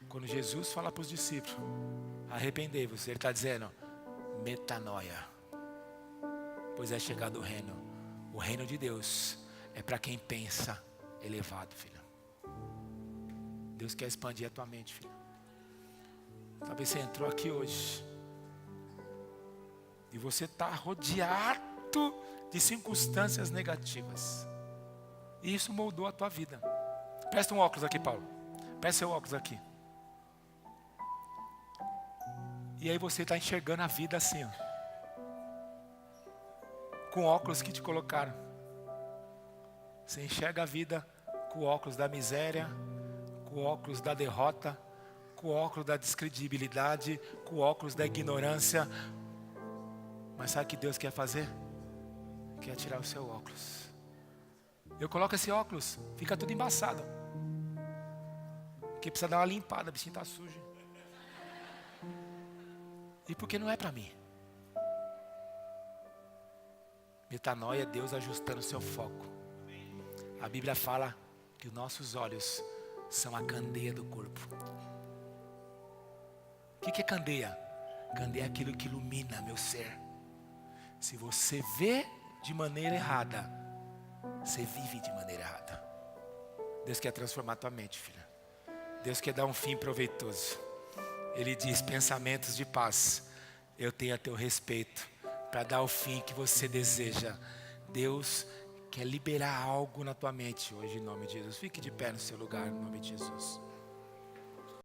Quando Jesus fala para os discípulos, arrependei-vos, ele está dizendo, metanoia. Pois é chegado o reino. O reino de Deus é para quem pensa elevado, filho. Deus quer expandir a tua mente, filho. Talvez você entrou aqui hoje e você está rodeado de circunstâncias negativas. E isso moldou a tua vida. Presta um óculos aqui, Paulo. Presta seu óculos aqui. E aí você está enxergando a vida assim, ó, com óculos que te colocaram. Você enxerga a vida com óculos da miséria, com óculos da derrota, com óculos da descredibilidade, com óculos da ignorância. Mas sabe o que Deus quer fazer? Quer tirar o seu óculos. Eu coloco esse óculos, fica tudo embaçado. Porque precisa dar uma limpada, o bichinho está sujo. E porque não é para mim. Metanoia é Deus ajustando o seu foco. A Bíblia fala que os nossos olhos são a candeia do corpo. O que é candeia? Candeia é aquilo que ilumina meu ser. Se você vê de maneira errada, você vive de maneira errada. Deus quer transformar a tua mente, filha. Deus quer dar um fim proveitoso. Ele diz, pensamentos de paz, eu tenho a teu respeito, para dar o fim que você deseja. Deus quer liberar algo na tua mente hoje, em nome de Jesus. Fique de pé no seu lugar, em nome de Jesus.